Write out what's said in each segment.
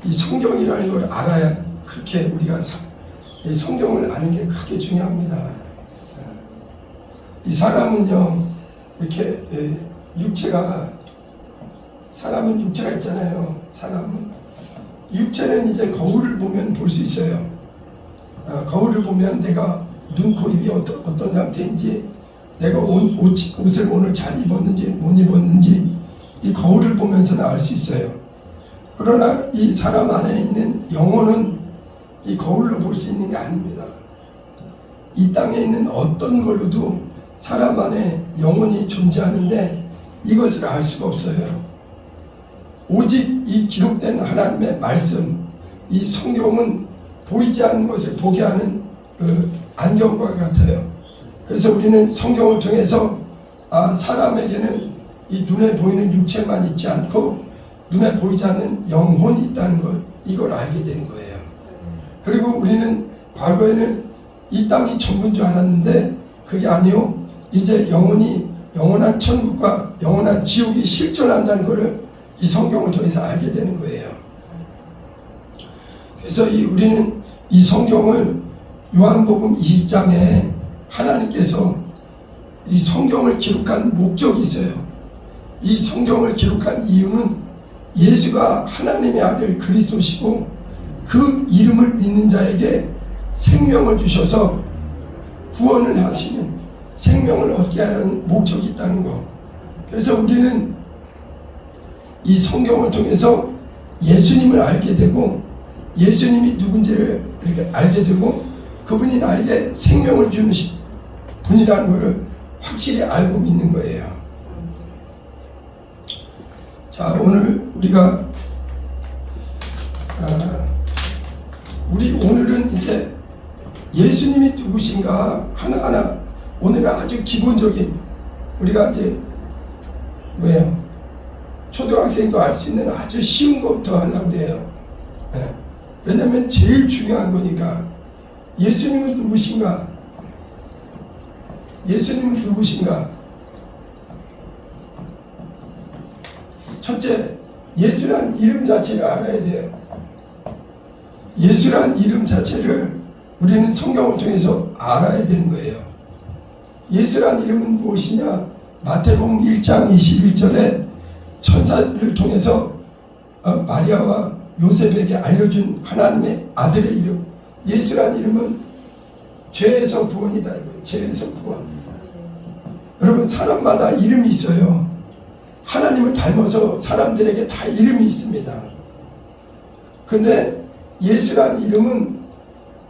이 성경이라는 걸 알아야 그렇게 우리가 이 성경을 아는 게 크게 중요합니다. 이 사람은요, 이렇게 사람은 육체가 있잖아요. 사람은 육체는 이제 거울을 보면 볼 수 있어요. 거울을 보면 내가 눈, 코, 입이 어떤 상태인지, 내가 옷을 오늘 잘 입었는지 못 입었는지 이 거울을 보면서는 알 수 있어요. 그러나 이 사람 안에 있는 영혼은 이 거울로 볼 수 있는 게 아닙니다. 이 땅에 있는 어떤 걸로도 사람 안에 영혼이 존재하는데 이것을 알 수가 없어요. 오직 이 기록된 하나님의 말씀, 이 성경은 보이지 않는 것을 보게 하는 안경과 같아요. 그래서 우리는 성경을 통해서 사람에게는 이 눈에 보이는 육체만 있지 않고 눈에 보이지 않는 영혼이 있다는 걸, 이걸 알게 되는 거예요. 그리고 우리는 과거에는 이 땅이 전부인 줄 알았는데 그게 아니요, 이제 영원한 천국과 영원한 지옥이 실존한다는 것을 이 성경을 통해서 알게 되는 거예요. 그래서 우리는 이 성경을 요한복음 20장에 하나님께서 이 성경을 기록한 목적이 있어요. 이 성경을 기록한 이유는 예수가 하나님의 아들 그리스도시고 그 이름을 믿는 자에게 생명을 주셔서 구원을 하시는, 생명을 얻게 하는 목적이 있다는 거. 그래서 우리는 이 성경을 통해서 예수님을 알게 되고, 예수님이 누군지를 이렇게 알게 되고, 그분이 나에게 생명을 주는 분이라는 것을 확실히 알고 믿는 거예요. 자, 오늘 우리가 오늘은 이제 예수님이 누구신가 하나하나, 오늘은 아주 기본적인, 우리가 이제 초등학생도 알 수 있는 아주 쉬운 것부터 하려고 해요. 왜냐하면 제일 중요한 거니까. 예수님은 누구신가? 예수님은 누구신가? 첫째, 예수란 이름 자체를 알아야 돼요. 예수란 이름 자체를 우리는 성경을 통해서 알아야 되는 거예요. 예수란 이름은 무엇이냐? 마태복음 1장 21절에 천사를 통해서 마리아와 요셉에게 알려준 하나님의 아들의 이름, 예수란 이름은 죄에서 구원이다. 죄에서 구원. 여러분, 사람마다 이름이 있어요. 하나님을 닮아서 사람들에게 다 이름이 있습니다. 근데 예수란 이름은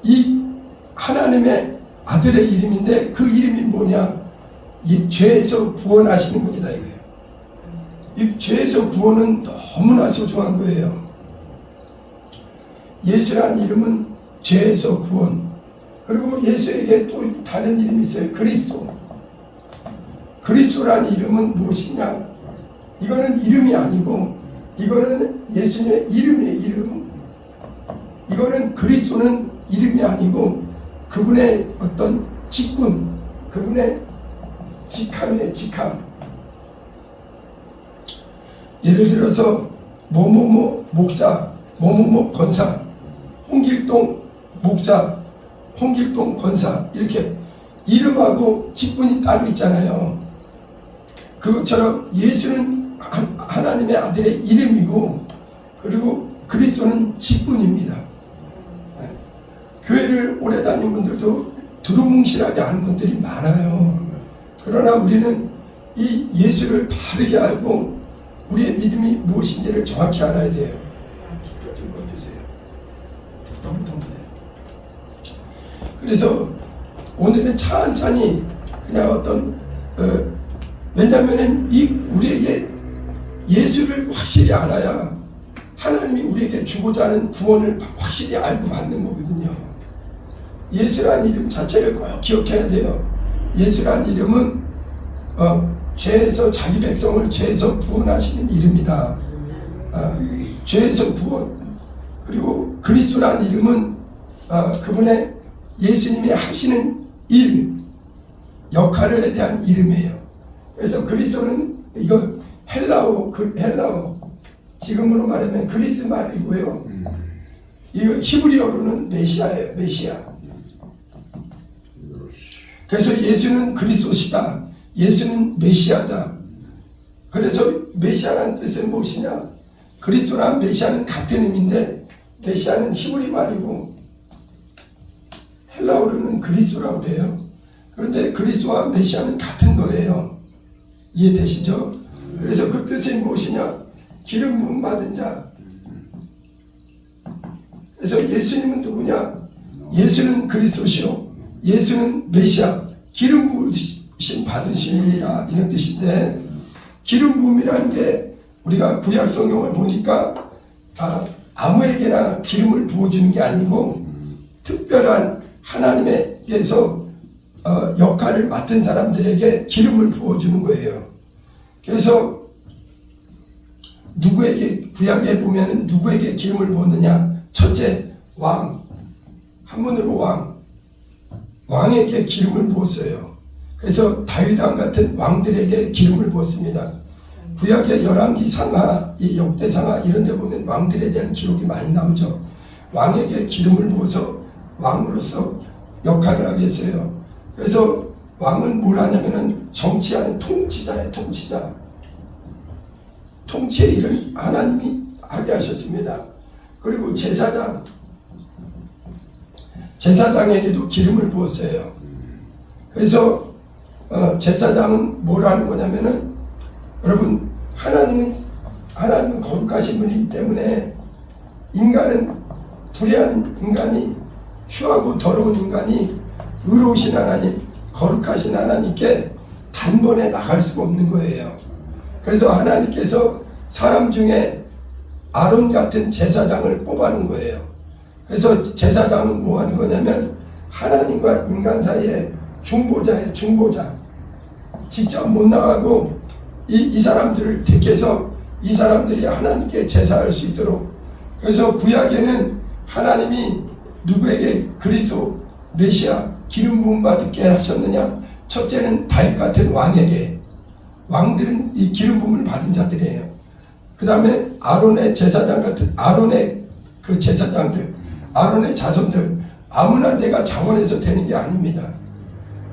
이 하나님의 아들의 이름인데 그 이름이 뭐냐? 이 죄에서 구원하시는 분이다 이거예요. 이 죄에서 구원은 너무나 소중한 거예요. 예수란 이름은 죄에서 구원. 그리고 예수에게 또 다른 이름이 있어요. 그리스도. 그리스도란 이름은 무엇이냐? 이거는 이름이 아니고, 이거는 예수님의 이름이에요. 이름. 이거는 그리스도는 이름이 아니고 그분의 어떤 직분, 그분의 직함이에요. 직함. 예를 들어서 뭐뭐뭐 목사, 뭐뭐뭐 권사, 홍길동 목사, 홍길동 권사, 이렇게 이름하고 직분이 따로 있잖아요. 그것처럼 예수는 하나님의 아들의 이름이고, 그리고 그리스도는 직분입니다. 교회를 오래 다닌 분들도 두루뭉실하게 아는 분들이 많아요. 그러나 우리는 이 예수를 바르게 알고 우리의 믿음이 무엇인지를 정확히 알아야 돼요. 좀 보여주세요. 너무 덥네요. 그래서 오늘은 찬찬히 그냥 왜냐하면 우리에게 예수를 확실히 알아야 하나님이 우리에게 주고자 하는 구원을 확실히 알고 받는 거거든요. 예수란 이름 자체를 꼭 기억해야 돼요. 예수란 이름은 죄에서 자기 백성을 죄에서 구원하시는 이름이다. 죄에서 구원. 그리고 그리스도란 이름은 그분의 예수님이 하시는 일, 역할에 대한 이름이에요. 그래서 그리스도는 이거 헬라어 지금으로 말하면 그리스 말이고요. 이거 히브리어로는 메시아예요. 메시아. 그래서 예수는 그리스도시다. 예수는 메시아다. 그래서 메시아라는 뜻은 무엇이냐? 그리스도랑 메시아는 같은 의미인데 메시아는 히브리 말이고 헬라어로는 그리스도라고 그래요. 그런데 그리스도와 메시아는 같은 거예요. 이해되시죠? 그래서 그 뜻이 무엇이냐? 기름 부음 받은 자. 그래서 예수님은 누구냐? 예수는 그리스도시요, 예수는 메시아, 기름 부으심 받으심이라, 이런 뜻인데, 기름 부음이라는 게 우리가 구약 성경을 보니까 아무에게나 기름을 부어주는 게 아니고 특별한 하나님께서 역할을 맡은 사람들에게 기름을 부어주는 거예요. 그래서 누구에게, 구약에 보면은 누구에게 기름을 부었느냐? 첫째, 왕, 한문으로 왕에게 기름을 부었어요. 그래서 다윗왕 같은 왕들에게 기름을 부었습니다. 구약의 열왕기 상하, 이 역대 상하 이런 데 보면 왕들에 대한 기록이 많이 나오죠. 왕에게 기름을 부어서 왕으로서 역할을 하게 했어요. 그래서 왕은 뭘 하냐면은 정치하는 통치자예요. 통치의 일을 하나님이 하게 하셨습니다. 그리고 제사장에게도 기름을 부었어요. 그래서 제사장은 뭘 하는 거냐면은, 여러분, 하나님은 거룩하신 분이기 때문에 인간은, 불의한 인간이, 추하고 더러운 인간이 의로우신 하나님, 거룩하신 하나님께 단번에 나갈 수가 없는 거예요. 그래서 하나님께서 사람 중에 아론 같은 제사장을 뽑아놓은 거예요. 그래서 제사장은 뭐 하는 거냐면 하나님과 인간 사이에 중보자예요. 중보자. 직접 못 나가고 이 사람들을 택해서 이 사람들이 하나님께 제사할 수 있도록. 그래서 구약에는 하나님이 누구에게 그리스도 메시아 기름 부음 받게 하셨느냐? 첫째는 다윗 같은 왕에게. 왕들은 이 기름 부음을 받은 자들이에요. 그 다음에 아론의 제사장 같은, 아론의 그 제사장들, 아론의 자손들, 아무나 내가 자원해서 되는 게 아닙니다.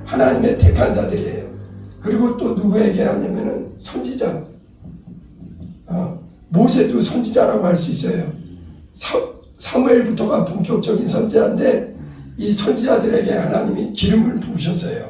하나님의 택한 자들이에요. 그리고 또 누구에게 하냐면은 선지자. 모세도 선지자라고 할 수 있어요. 사무엘부터가 본격적인 선지자인데 이 선지자들에게 하나님이 기름을 부으셨어요.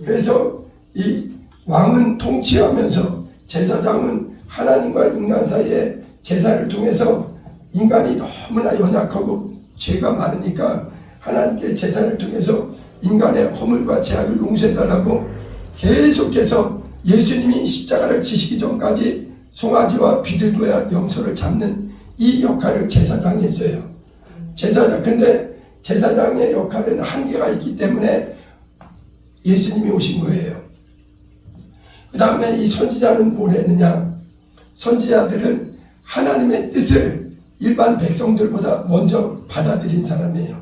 그래서 이 왕은 통치하면서 제사장은 하나님과 인간 사이에 제사를 통해서 인간이 너무나 연약하고 죄가 많으니까 하나님께 제사를 통해서 인간의 허물과 죄악을 용서해달라고 계속해서 예수님이 십자가를 지시기 전까지 송아지와 비둘기와 염소를 잡는 이 역할을 제사장이 했어요. 근데 제사장의 역할은 한계가 있기 때문에 예수님이 오신 거예요. 그 다음에 이 선지자는 뭘 했느냐? 선지자들은 하나님의 뜻을 일반 백성들보다 먼저 받아들인 사람이에요.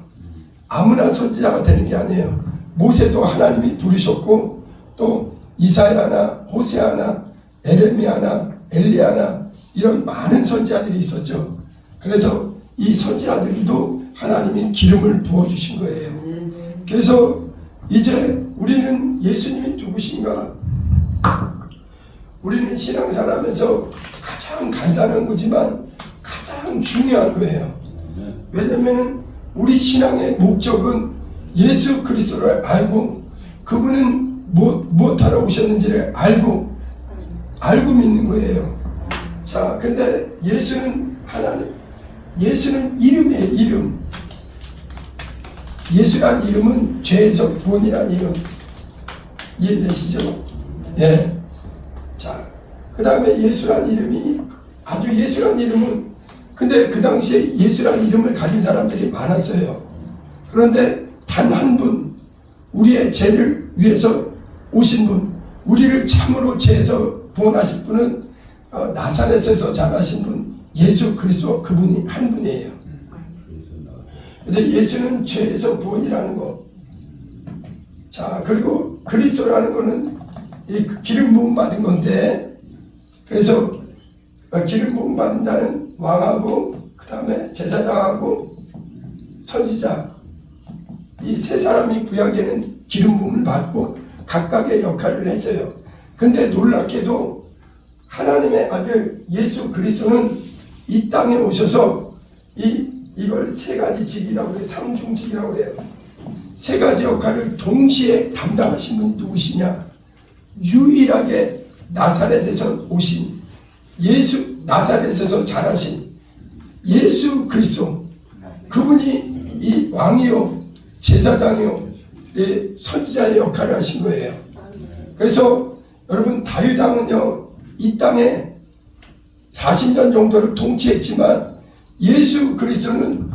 아무나 선지자가 되는 게 아니에요. 모세도 하나님이 부르셨고 또 이사야나 호세아나 에레미야나 엘리야나 이런 많은 선지자들이 있었죠. 그래서 이 선지자들도 하나님이 기름을 부어주신 거예요. 그래서 이제 우리는 예수님이 누구신가? 우리는 신앙생활하면서 가장 간단한 거지만 가장 중요한 거예요. 왜냐하면 우리 신앙의 목적은 예수 그리스도를 알고 그분은 무엇하러 오셨는지를 알고 믿는 거예요. 자, 근데 예수는 하나님, 예수는 이름이에요. 이름. 예수란 이름은 죄에서 구원이란 이름. 이해되시죠? 예. 자, 그 다음에 예수란 이름이, 아주 예수란 이름은, 근데 그 당시에 예수란 이름을 가진 사람들이 많았어요. 그런데 단 한 분, 우리의 죄를 위해서 오신 분, 우리를 참으로 죄에서 구원하실 분은 나사렛에서 자라신 분, 예수 그리스도, 그분이 한 분이에요. 근데 예수는 죄에서 구원이라는 거. 자, 그리고 그리스도라는 거는 이 기름 부음 받은 건데, 그래서 기름 부음 받은 자는 왕하고 그 다음에 제사장하고 선지자, 이 세 사람이 구약에는 기름 부음을 받고 각각의 역할을 했어요. 근데 놀랍게도 하나님의 아들 예수 그리스도는 이 땅에 오셔서 이걸 세 가지 직이라고 해요. 삼중직이라고 해요. 세 가지 역할을 동시에 담당하신 분이 누구시냐? 유일하게 나사렛에서 오신 예수, 나사렛에서 자라신 예수 그리스도, 그분이 이 왕이요 제사장이요 선지자의 역할을 하신 거예요. 그래서 여러분, 다윗 왕은요 이 땅에 40년 정도를 통치했지만 예수 그리스도는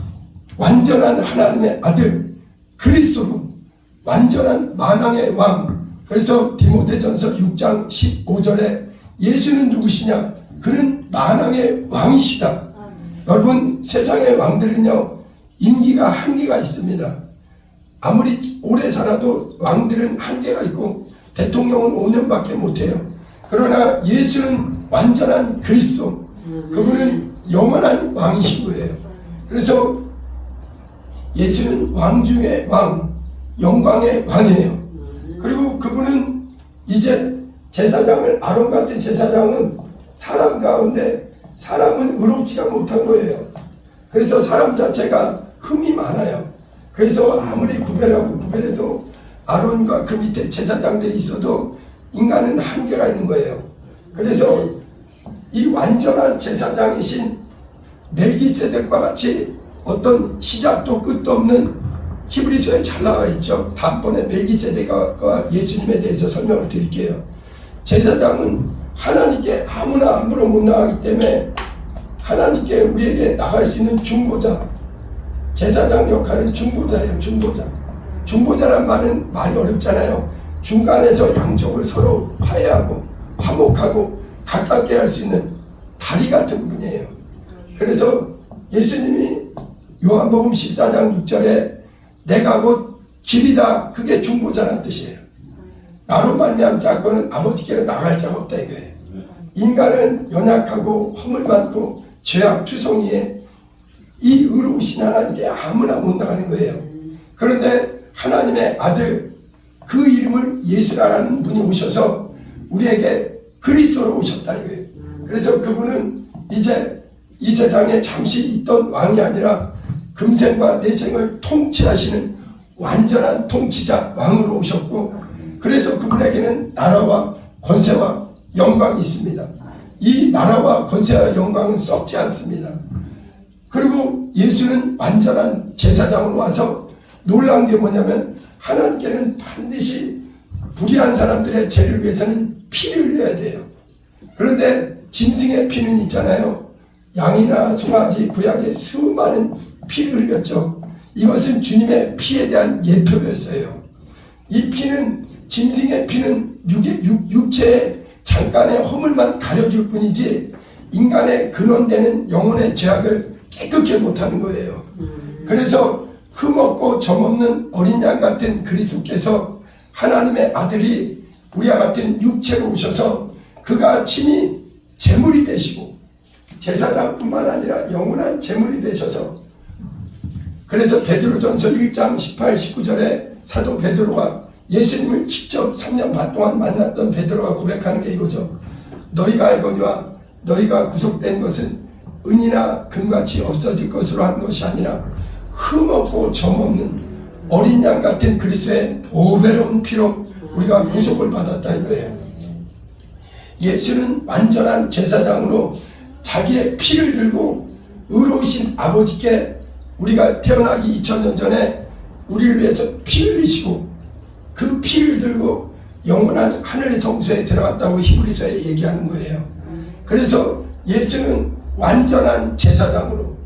완전한 하나님의 아들 그리스도로 완전한 만왕의 왕. 그래서 디모데전서 6장 15절에 예수는 누구시냐? 그는 만왕의 왕이시다. 여러분, 세상의 왕들은요 임기가 한계가 있습니다. 아무리 오래 살아도 왕들은 한계가 있고 대통령은 5년밖에 못해요. 그러나 예수는 완전한 그리스도, 그분은 영원한 왕이신 거예요. 그래서 예수는 왕 중의 왕, 영광의 왕이에요. 그리고 그분은 이제 제사장을, 아론 같은 제사장은 사람 가운데 사람은 의롭지가 못한 거예요. 그래서 사람 자체가 흠이 많아요. 그래서 아무리 구별해도 아론과 그 밑에 제사장들이 있어도 인간은 한계가 있는 거예요. 그래서 이 완전한 제사장이신 멜기세덱과 같이 어떤 시작도 끝도 없는, 히브리서에 잘 나와 있죠. 다음번에 멜기세덱과 예수님에 대해서 설명을 드릴게요. 제사장은 하나님께 아무나 함부로 못 나가기 때문에 하나님께 우리에게 나갈 수 있는 중보자, 제사장 역할은 중보자예요. 중보자란 말은 말이 어렵잖아요. 중간에서 양쪽을 서로 화해하고 화목하고 가깝게 할 수 있는 다리 같은 분이에요. 그래서 예수님이 요한복음 14장 6절에 내가 곧 길이다, 그게 중보자라는 뜻이에요. 나로 말미암 자고는 아버지께로 나갈 자가 없다 이거예요. 인간은 연약하고 허물 많고 죄악 투성이에 이 의로우신 하나님께 아무나 못 나가는 거예요. 그런데 하나님의 아들, 그 이름을 예수라는 분이 오셔서 우리에게 그리스도로 오셨다 이거예요. 그래서 그분은 이제 이 세상에 잠시 있던 왕이 아니라 금생과 내생을 통치하시는 완전한 통치자, 왕으로 오셨고, 그래서 그분에게는 나라와 권세와 영광이 있습니다. 이 나라와 권세와 영광은 썩지 않습니다. 그리고 예수는 완전한 제사장으로 와서 놀라운 게 뭐냐면, 하나님께는 반드시 불의한 사람들의 죄를 위해서는 피를 흘려야 돼요. 그런데 짐승의 피는 있잖아요. 양이나 송아지, 구약에 수많은 피를 흘렸죠. 이것은 주님의 피에 대한 예표였어요. 이 피는, 짐승의 피는 육체의 잠깐의 허물만 가려줄 뿐이지 인간의 근원되는 영혼의 죄악을 깨끗게 못하는 거예요. 그래서 흠없고 점없는 어린 양 같은 그리스도께서, 하나님의 아들이 우리와 같은 육체로 오셔서 그가 친히 제물이 되시고 제사장뿐만 아니라 영원한 제물이 되셔서, 그래서 베드로전서 1장 18, 19절에 사도 베드로가 예수님을 직접 3년 반 동안 만났던 베드로가 고백하는 게 이거죠. 너희가 알거니와 너희가 구속된 것은 은이나 금같이 없어질 것으로 한 것이 아니라 흠없고 점없는 어린 양 같은 그리스도의 보배로운 피로 우리가 구속을 받았다 이거예요. 예수는 완전한 제사장으로 자기의 피를 들고 의로우신 아버지께, 우리가 태어나기 2000년 전에 우리를 위해서 피 흘리시고 그 피를 들고 영원한 하늘의 성소에 들어갔다고 히브리서에 얘기하는 거예요. 그래서 예수는 완전한 제사장으로,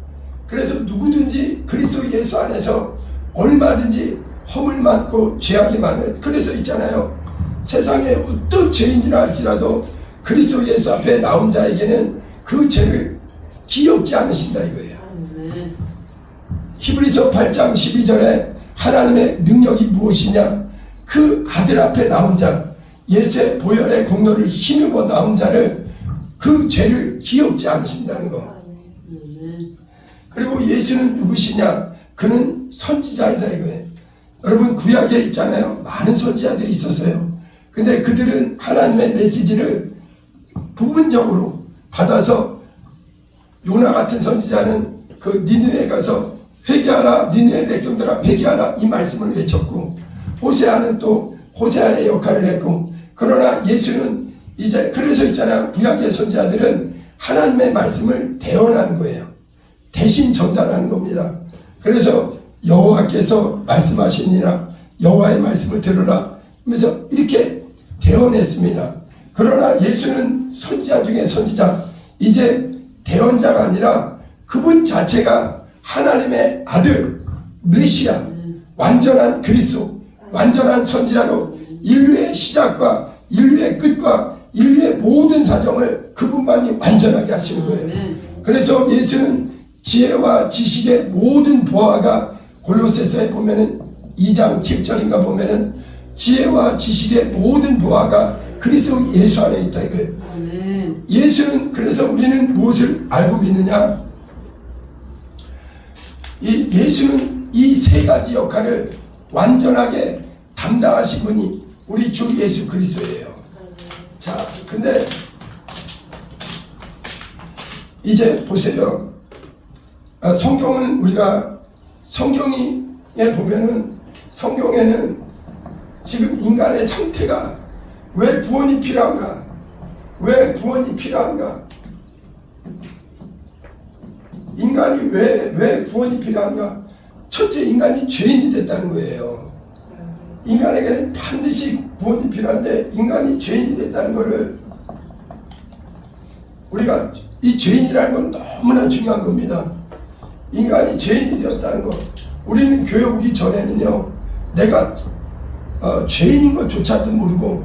그래서 누구든지 그리스도 예수 안에서 얼마든지 허물 많고 죄악이 많은, 그래서 있잖아요. 세상에 어떤 죄인이라 할지라도 그리스도 예수 앞에 나온 자에게는 그 죄를 기억지 않으신다 이거예요. 히브리서 8장 12절에 하나님의 능력이 무엇이냐? 그 아들 앞에 나온 자, 예수의 보혈의 공로를 힘입어 나온 자를 그 죄를 기억지 않으신다는 거. 그리고 예수는 누구시냐? 그는 선지자이다 이거예요. 여러분 구약에 있잖아요. 많은 선지자들이 있었어요. 근데 그들은 하나님의 메시지를 부분적으로 받아서 요나 같은 선지자는 그 니느웨에 가서 회개하라 니느웨 백성들아 회개하라 이 말씀을 외쳤고 호세아는 또 호세아의 역할을 했고 그러나 예수는 이제 그래서 있잖아요. 구약의 선지자들은 하나님의 말씀을 대언하는 거예요. 대신 전달하는 겁니다. 그래서 여호와께서 말씀하시니라 여호와의 말씀을 들으라 하면서 이렇게 대언했습니다. 그러나 예수는 선지자 중에 선지자 이제 대언자가 아니라 그분 자체가 하나님의 아들 메시아 완전한 그리스도 완전한 선지자로 인류의 시작과 인류의 끝과 인류의 모든 사정을 그분만이 완전하게 하시는 거예요. 그래서 예수는 지혜와 지식의 모든 보화가 골로새서에 보면은 2장 7절인가 보면은 지혜와 지식의 모든 보화가 그리스도 예수 안에 있다 이거예요. 예수는 그래서 우리는 무엇을 알고 믿느냐? 이 예수는 이 세 가지 역할을 완전하게 담당하신 분이 우리 주 예수 그리스도예요. 자, 근데 이제 보세요. 성경은 우리가 성경에 보면은 성경에는 지금 인간의 상태가 왜 구원이 필요한가? 왜 구원이 필요한가? 인간이 왜 구원이 필요한가? 첫째, 인간이 죄인이 됐다는 거예요. 인간에게는 반드시 구원이 필요한데 인간이 죄인이 됐다는 것을 우리가 이 죄인이라는 건 너무나 중요한 겁니다. 인간이 죄인이 되었다는 것. 우리는 교회 오기 전에는요, 내가 죄인인 것조차도 모르고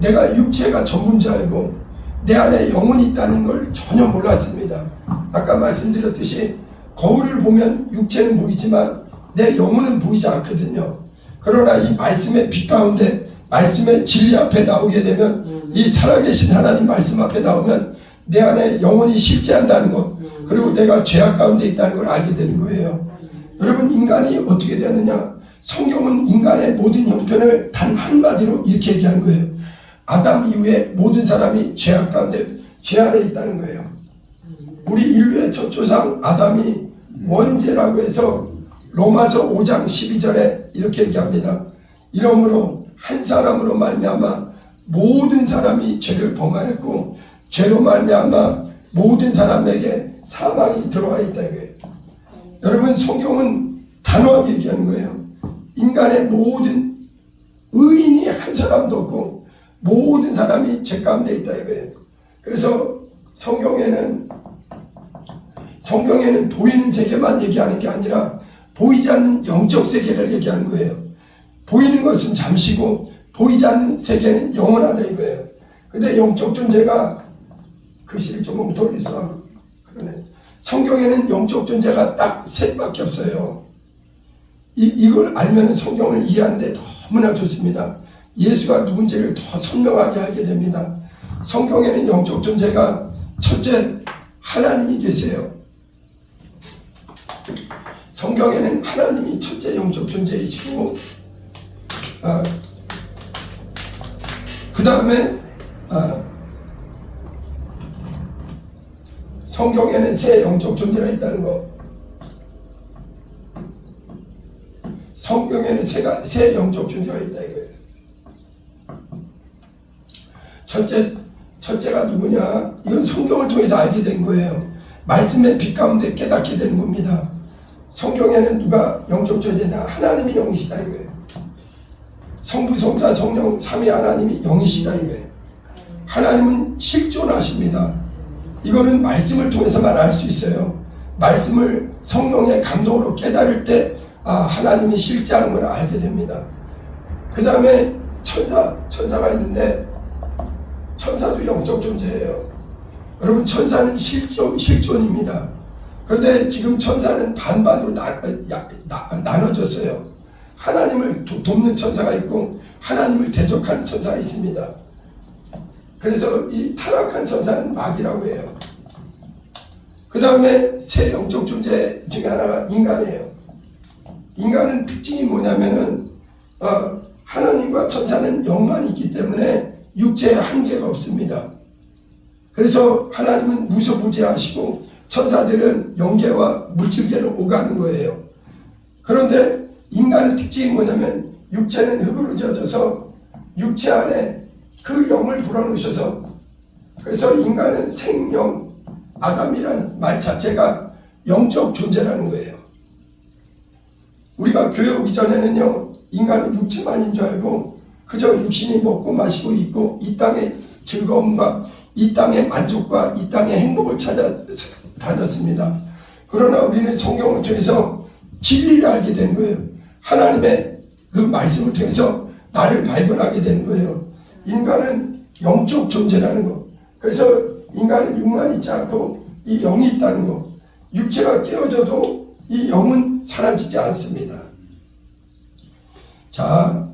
내가 육체가 전부인 줄 알고 내 안에 영혼이 있다는 걸 전혀 몰랐습니다. 아까 말씀드렸듯이 거울을 보면 육체는 보이지만 내 영혼은 보이지 않거든요. 그러나 이 말씀의 빛 가운데 말씀의 진리 앞에 나오게 되면 이 살아계신 하나님 말씀 앞에 나오면 내 안에 영혼이 실제한다는 것 그리고 내가 죄악 가운데 있다는 걸 알게 되는 거예요. 여러분 인간이 어떻게 되었느냐? 성경은 인간의 모든 형편을 단 한마디로 이렇게 얘기하는 거예요. 아담 이후에 모든 사람이 죄악 가운데 죄 아래 있다는 거예요. 우리 인류의 첫 조상 아담이 원죄라고 해서 로마서 5장 12절에 이렇게 얘기합니다. 이러므로 한 사람으로 말미암아 모든 사람이 죄를 범하였고 죄로 말미암아 모든 사람에게 사망이 들어와 있다 이거예요. 여러분 성경은 단호하게 얘기하는 거예요. 인간의 모든 의인이 한 사람도 없고 모든 사람이 죄 가운데 있다 이거예요. 그래서 성경에는 보이는 세계만 얘기하는 게 아니라 보이지 않는 영적 세계를 얘기하는 거예요. 보이는 것은 잠시고 보이지 않는 세계는 영원하다 이거예요. 근데 영적 존재가 글씨를 조금 돌리서 그러네. 성경에는 영적 존재가 딱 셋밖에 없어요. 이걸 알면 성경을 이해하는데 너무나 좋습니다. 예수가 누군지를 더 선명하게 알게 됩니다. 성경에는 영적 존재가 첫째 하나님이 계세요. 성경에는 하나님이 첫째 영적 존재이시고 그 다음에 성경에는 세 영적 존재가 있다는 것. 성경에는 세 영적 존재가 있다 이거예요. 첫째가 누구냐? 이건 성경을 통해서 알게 된 거예요. 말씀의 빛 가운데 깨닫게 되는 겁니다. 성경에는 누가 영적 존재냐? 하나님이 영이시다 이거예요. 성부, 성자, 성령, 삼위 하나님이 영이시다 이거예요. 하나님은 실존하십니다. 이거는 말씀을 통해서만 알 수 있어요. 말씀을 성령의 감동으로 깨달을 때 하나님이 실제하는 걸 알게 됩니다. 그 다음에 천사가 있는데 천사도 영적 존재예요. 여러분 천사는 실존입니다. 그런데 지금 천사는 반반으로 나눠졌어요. 하나님을 돕는 천사가 있고 하나님을 대적하는 천사가 있습니다. 그래서 이 타락한 천사는 마귀라고 해요. 그 다음에 새 영적 존재 중에 하나가 인간이에요. 인간은 특징이 뭐냐면은 하나님과 천사는 영만 있기 때문에 육체에 한계가 없습니다. 그래서 하나님은 무소부재하시고 천사들은 영계와 물질계로 오가는 거예요. 그런데 인간의 특징이 뭐냐면 육체는 흙으로 지어져서 육체 안에 그 영을 불어넣으셔서, 그래서 인간은 생명, 아담이란 말 자체가 영적 존재라는 거예요. 우리가 교회 오기 전에는요, 인간은 육체만인 줄 알고 그저 육신이 먹고 마시고 있고 이 땅의 즐거움과 이 땅의 만족과 이 땅의 행복을 찾아 다녔습니다. 그러나 우리는 성경을 통해서 진리를 알게 되는 거예요. 하나님의 그 말씀을 통해서 나를 발견하게 되는 거예요. 인간은 영적 존재라는 거. 그래서 인간은 육만 있지 않고 이 영이 있다는 거. 육체가 깨어져도 이 영은 사라지지 않습니다. 자,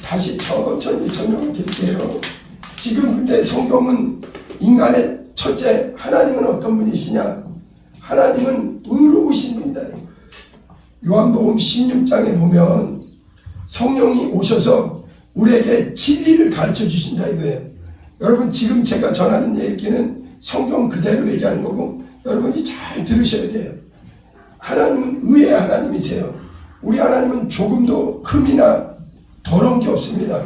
다시 천천히 설명을 드릴게요. 지금 근데 성경은 인간의 첫째, 하나님은 어떤 분이시냐? 하나님은 의로우신 분이다. 요한복음 16장에 보면 성령이 오셔서 우리에게 진리를 가르쳐 주신다 이거예요. 여러분, 지금 제가 전하는 얘기는 성경 그대로 얘기하는 거고 여러분이 잘 들으셔야 돼요. 하나님은 의의 하나님이세요. 우리 하나님은 조금도 흠이나 더러운 게 없습니다.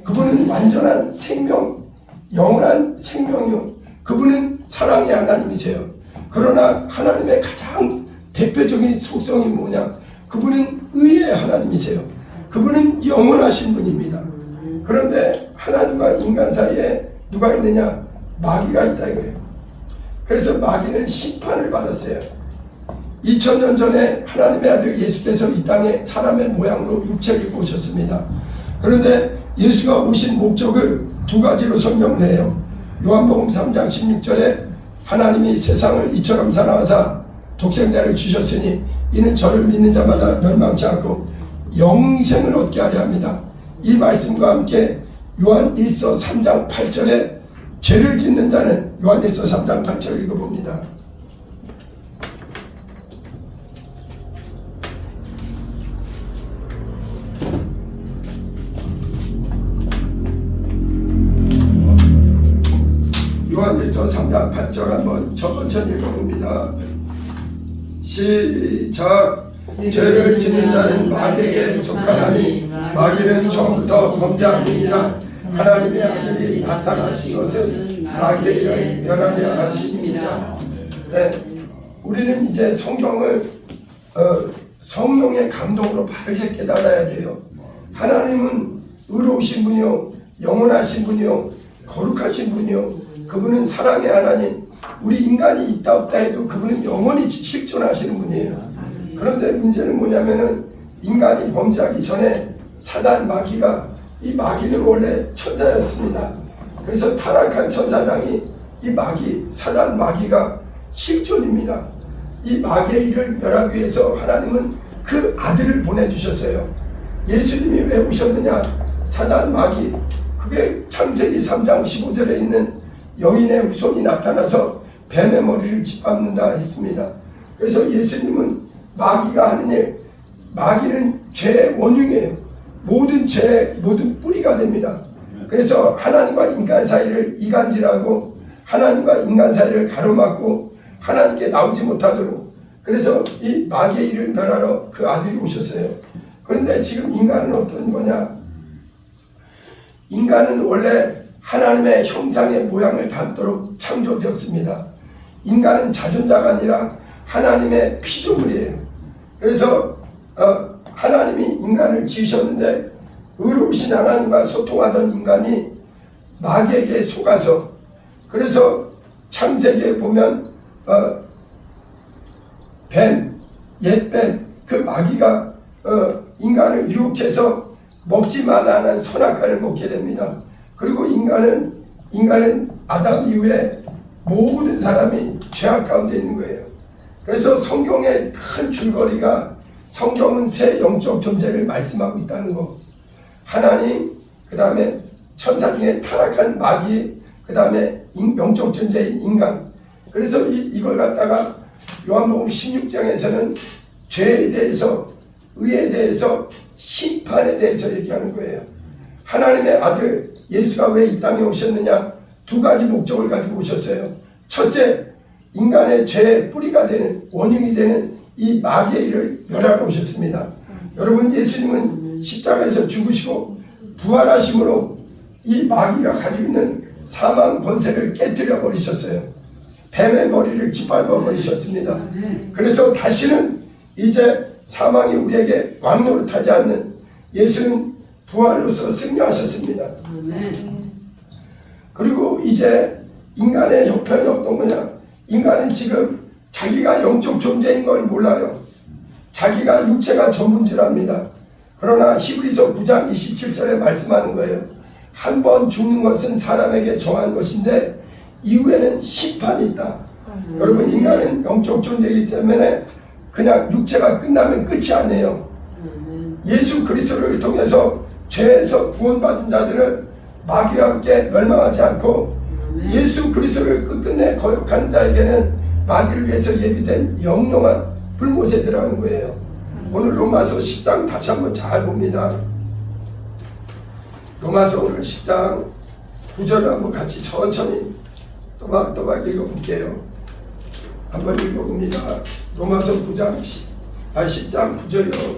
그분은 완전한 생명, 영원한 생명이요. 그분은 사랑의 하나님이세요. 그러나 하나님의 가장 대표적인 속성이 뭐냐? 그분은 의의 하나님이세요. 그분은 영원하신 분입니다. 그런데 하나님과 인간 사이에 누가 있느냐? 마귀가 있다 이거예요. 그래서 마귀는 심판을 받았어요. 2000년 전에 하나님의 아들 예수께서 이 땅에 사람의 모양으로 육체를 입고 오셨습니다. 그런데 예수가 오신 목적을 두 가지로 설명을 해요. 요한복음 3장 16절에 하나님이 세상을 이처럼 사랑하사 독생자를 주셨으니 이는 저를 믿는 자마다 멸망치 않고 영생을 얻게 하려 합니다. 이 말씀과 함께 요한 1서 3장 8절에 죄를 짓는 자는, 요한 1서 3장 8절 읽어봅니다. 요한일서 3장 8절 한번 천천히 읽어봅니다. 시작. 죄를 짓는 자는 마귀에게 속하나니 마귀는 처음부터 범죄한 분이라 하나님의 아들이 나타나신 것은 마귀를 멸하려 하심이니라. 네, 우리는 이제 성경을 성령의 감동으로 바르게 깨달아야 돼요. 하나님은 의로우신 분이요, 영원하신 분이요, 거룩하신 분이요, 그분은 사랑의 하나님. 우리 인간이 있다 없다 해도 그분은 영원히 실존하시는 분이에요. 그런데 문제는 뭐냐면은 인간이 범죄하기 전에 사단 마귀가, 이 마귀는 원래 천사였습니다. 그래서 타락한 천사장이 이 마귀, 사단 마귀가 실존입니다. 이 마귀의 일을 멸하기 위해서 하나님은 그 아들을 보내주셨어요. 예수님이 왜 오셨느냐? 사단 마귀, 그게 창세기 3장 15절에 있는 여인의 후손이 나타나서 뱀의 머리를 짓밟는다 했습니다. 그래서 예수님은 마귀가 하는 일, 마귀는 죄의 원흉이에요. 모든 죄의 모든 뿌리가 됩니다. 그래서 하나님과 인간 사이를 이간질하고 하나님과 인간 사이를 가로막고 하나님께 나오지 못하도록, 그래서 이 마귀의 일을 멸하러 그 아들이 오셨어요. 그런데 지금 인간은 어떤 거냐? 인간은 원래 하나님의 형상의 모양을 담도록 창조되었습니다. 인간은 자존자가 아니라 하나님의 피조물이에요. 그래서 하나님이 인간을 지으셨는데 의로우신 하나님과 소통하던 인간이 마귀에게 속아서, 그래서 창세기에 보면 뱀, 옛뱀, 그 마귀가 인간을 유혹해서 먹지 말라는 선악과를 먹게 됩니다. 그리고 인간은 아담 이후에 모든 사람이 죄악 가운데 있는 거예요. 그래서 성경의 큰 줄거리가, 성경은 새 영적 존재를 말씀하고 있다는 거. 하나님, 그 다음에 천사 중에 타락한 마귀, 그 다음에 영적 존재인 인간. 그래서 이걸 갖다가 요한복음 16장에서는 죄에 대해서, 의에 대해서, 심판에 대해서 얘기하는 거예요. 하나님의 아들 예수가 왜 이 땅에 오셨느냐? 두 가지 목적을 가지고 오셨어요. 첫째, 인간의 죄의 뿌리가 되는, 원흉이 되는 이 마귀의 일을 멸하러 오셨습니다. 여러분, 예수님은 십자가에서 죽으시고 부활하심으로 이 마귀가 가지고 있는 사망 권세를 깨뜨려 버리셨어요. 뱀의 머리를 짓밟아 버리셨습니다. 그래서 다시는 이제 사망이 우리에게 왕노릇하지 않는, 예수는 부활로서 승리하셨습니다. 그리고 이제 인간의 형편이 어떤 거냐? 인간은 지금 자기가 영적 존재인 걸 몰라요. 자기가 육체가 전부인 줄 압니다. 그러나 히브리서 9장 27절에 말씀하는 거예요. 한 번 죽는 것은 사람에게 정한 것인데 이후에는 심판이 있다. 여러분, 인간은 영적 존재이기 때문에 그냥 육체가 끝나면 끝이 아니에요. 예수 그리스도를 통해서 죄에서 구원받은 자들은 마귀와 함께 멸망하지 않고, 예수 그리스도를 끝끝내 거역하는 자에게는 마귀를 위해서 예비된 영롱한 불못에 들어가는 거예요. 오늘 로마서 10장 다시 한번 잘 봅니다. 로마서 오늘 10장 9절을 한번 같이 천천히 또박또박 읽어볼게요. 한번 읽어봅니다. 로마서 9장 10장 9절이요.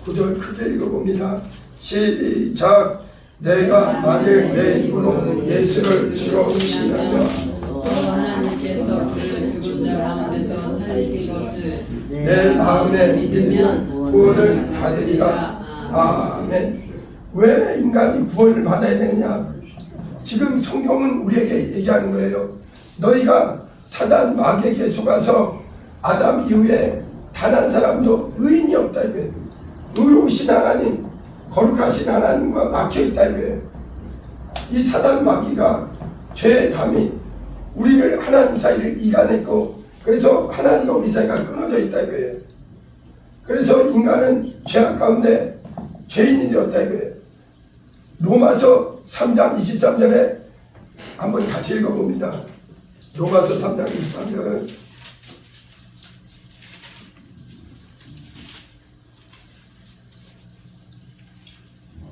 9절 크게 읽어봅니다. 시작. 내가 만일 내 입으로 예수를 주로 시인하며 하나님께서 그를 죽은 자 가운데서 살리신 것을 내 마음에 믿으면 구원을 받으리라. 아멘. 왜 인간이 구원을 받아야 되느냐? 지금 성경은 우리에게 얘기하는 거예요. 너희가 사단 마귀에게 속아서 아담 이후에 단 한 사람도 의인이 없다 이거예요. 의로우신 하나님, 거룩하신 하나님과 막혀있다 이거예요. 이 사단 마귀가 죄의 담이 우리를 하나님 사이를 이간했고, 그래서 하나님과 우리 사이가 끊어져 있다 이거예요. 그래서 인간은 죄악 가운데 죄인이 되었다 이거예요. 로마서 3장 23절에 한번 같이 읽어봅니다. 로마서 3장 23절.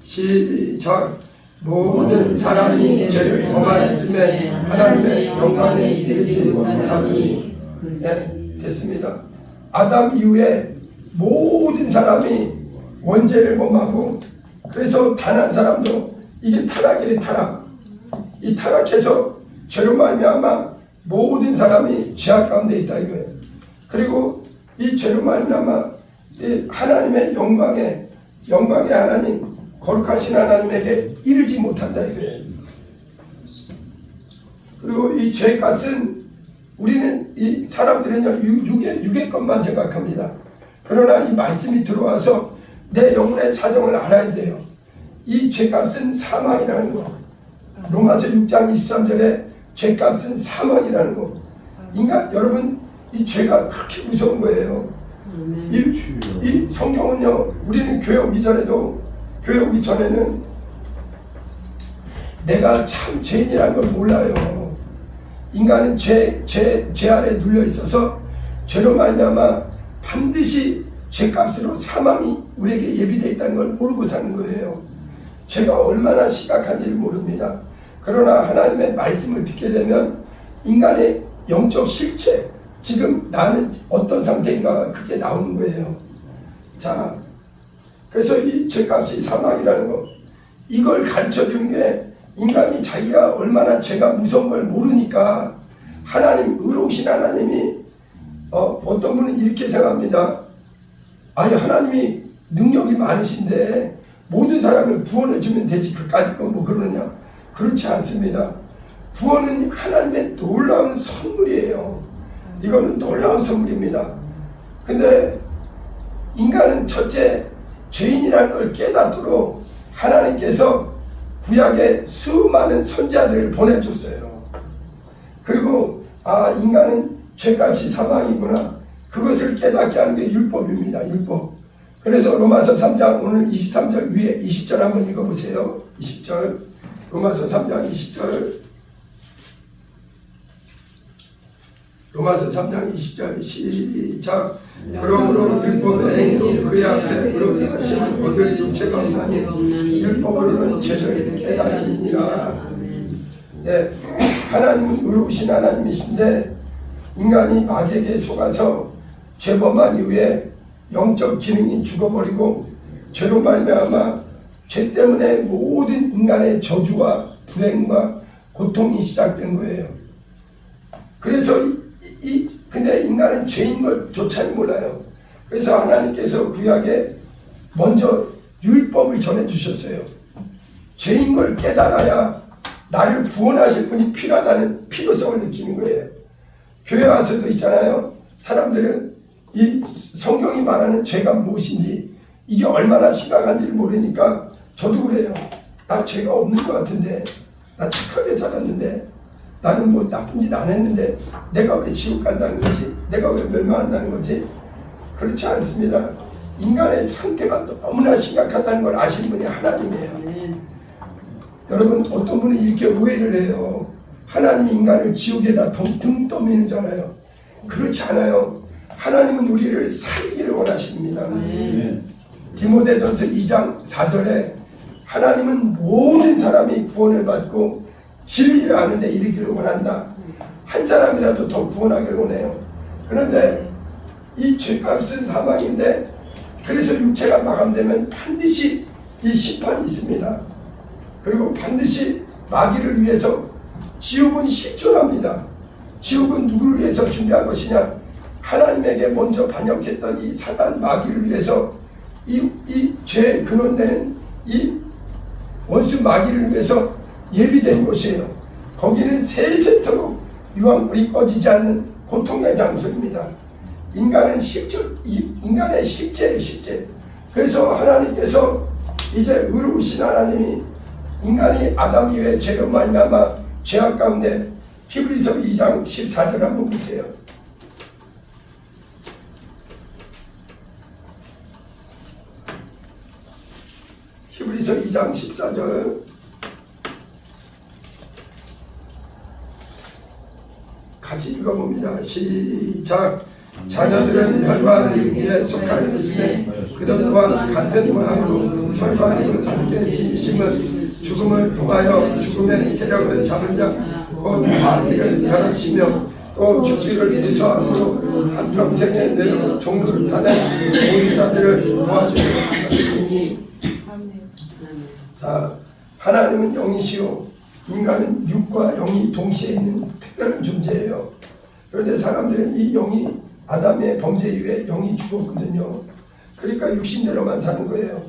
시작. 모든 사람이 죄를 범하였음에 하나님의 영광에 이르지 못하니. 네, 됐습니다. 아담 이후에 모든 사람이 원죄를 범하고, 그래서 단 한 사람도, 이게 타락이에요. 타락. 이 타락해서 죄로 말미암아 모든 사람이 죄악 가운데 있다 이거예요. 그리고 이 죄로 말미암아 이 하나님의 영광의 하나님, 거룩하신 하나님에게 이르지 못한다 이거예요. 그리고 이 죄값은, 우리는 이 사람들은요 육의 것만 생각합니다. 그러나 이 말씀이 들어와서 내 영혼의 사정을 알아야 돼요. 이 죄값은 사망이라는 거. 로마서 6장 23절에 죄값은 사망이라는 거. 인간, 여러분, 이 죄가 그렇게 무서운 거예요. 이 성경은요, 우리는 교회 오기 전에는 내가 참 죄인이라는 걸 몰라요. 인간은 죄 아래 눌려 있어서 죄로 말미암아 반드시 죄값으로 사망이 우리에게 예비되어 있다는 걸 모르고 사는 거예요. 죄가 얼마나 심각한지를 모릅니다. 그러나 하나님의 말씀을 듣게 되면 인간의 영적 실체, 지금 나는 어떤 상태인가가 그게 나오는 거예요. 자, 그래서 이 죄값이 사망이라는 거, 이걸 가르쳐 주는 게, 인간이 자기가 얼마나 죄가 무서운 걸 모르니까 하나님, 의로우신 하나님이 어떤 분은 이렇게 생각합니다. 아니, 하나님이 능력이 많으신데 모든 사람을 구원해 주면 되지, 그까짓 건 뭐 그러느냐? 그렇지 않습니다. 구원은 하나님의 놀라운 선물이에요. 이거는 놀라운 선물입니다. 근데 인간은 첫째, 죄인이라는 걸 깨닫도록 하나님께서 구약에 수많은 선지자들을 보내줬어요. 그리고 인간은 죄값이 사망이구나, 그것을 깨닫게 하는 게 율법입니다. 율법. 그래서 로마서 3장 오늘 23절 위에 20절 한번 읽어보세요. 20절. 로마서 3장 20절. 로마서 3장 20절 시작. 그러므로 율법의 행위로 그의 앞에 의롭다 실수 얻을 육체가 없나니 율법으로는 죄를 깨달음이니라. 네, 하나님은 의로우신 하나님이신데 인간이 마귀에게 속아서 죄범한 이후에 영적 기능이 죽어버리고 죄로 말미암아 죄 때문에 모든 인간의 저주와 불행과 고통이 시작된 거예요. 그래서 근데 인간은 죄인 걸 조차는 몰라요. 그래서 하나님께서 구약에 먼저 율법을 전해주셨어요. 죄인 걸 깨달아야 나를 구원하실 분이 필요하다는 필요성을 느끼는 거예요. 교회 와서도 있잖아요. 사람들은 이 성경이 말하는 죄가 무엇인지 이게 얼마나 심각한지를 모르니까 저도 그래요. 나 죄가 없는 것 같은데, 나 착하게 살았는데, 나는 뭐 나쁜 짓 안 했는데 내가 왜 지옥 간다는 거지? 내가 왜 멸망한다는 거지? 그렇지 않습니다. 인간의 상태가 너무나 심각하다는 걸 아시는 분이 하나님이에요. 여러분, 어떤 분은 이렇게 오해를 해요. 하나님이 인간을 지옥에다 등 떠미는 줄 알아요. 그렇지 않아요. 하나님은 우리를 살리기를 원하십니다. 디모데전서 2장 4절에 하나님은 모든 사람이 구원을 받고 진리를 아는 데 이르기를 원한다. 한 사람이라도 더 구원하기를 원해요. 그런데 이 죄값은 사망인데, 그래서 육체가 마감되면 반드시 이 심판이 있습니다. 그리고 반드시 마귀를 위해서 지옥은 실존합니다. 지옥은 누구를 위해서 준비한 것이냐? 하나님에게 먼저 반역했던 이 사단 마귀를 위해서 이 죄의 근원되는 이 원수 마귀를 위해서 예비된 곳이에요. 거기는 세세토록 유황불이 꺼지지 않는 고통의 장소입니다. 인간은 인간의 실제예요, 실제. 그래서 하나님께서 이제 의로우신 하나님이 인간이 아담 이후에 죄로 말미암아 죄악 가운데, 히브리서 2장 14절 한번 보세요. 히브리서 2장 14절 같이 읽어봅니다. 시작. 자녀들은 혈과 육에 속하여 있으며 그들 또한 같은 모양으로 혈과 육을 함께 지니심은 죽음을 통하여 죽음의 세력을 잡은 자 곧 마귀를 멸하시며 또 죽기를 무서함으로 한평생의 뇌로 종로를 타는 모든 자들을 도와주려 하시니. 자, 하나님은 영이시오 인간은 육과 영이 동시에 있는 특별한 존재예요. 그런데 사람들은 이 영이 아담의 범죄 이후에 영이 죽었거든요. 그러니까 육신대로만 사는 거예요.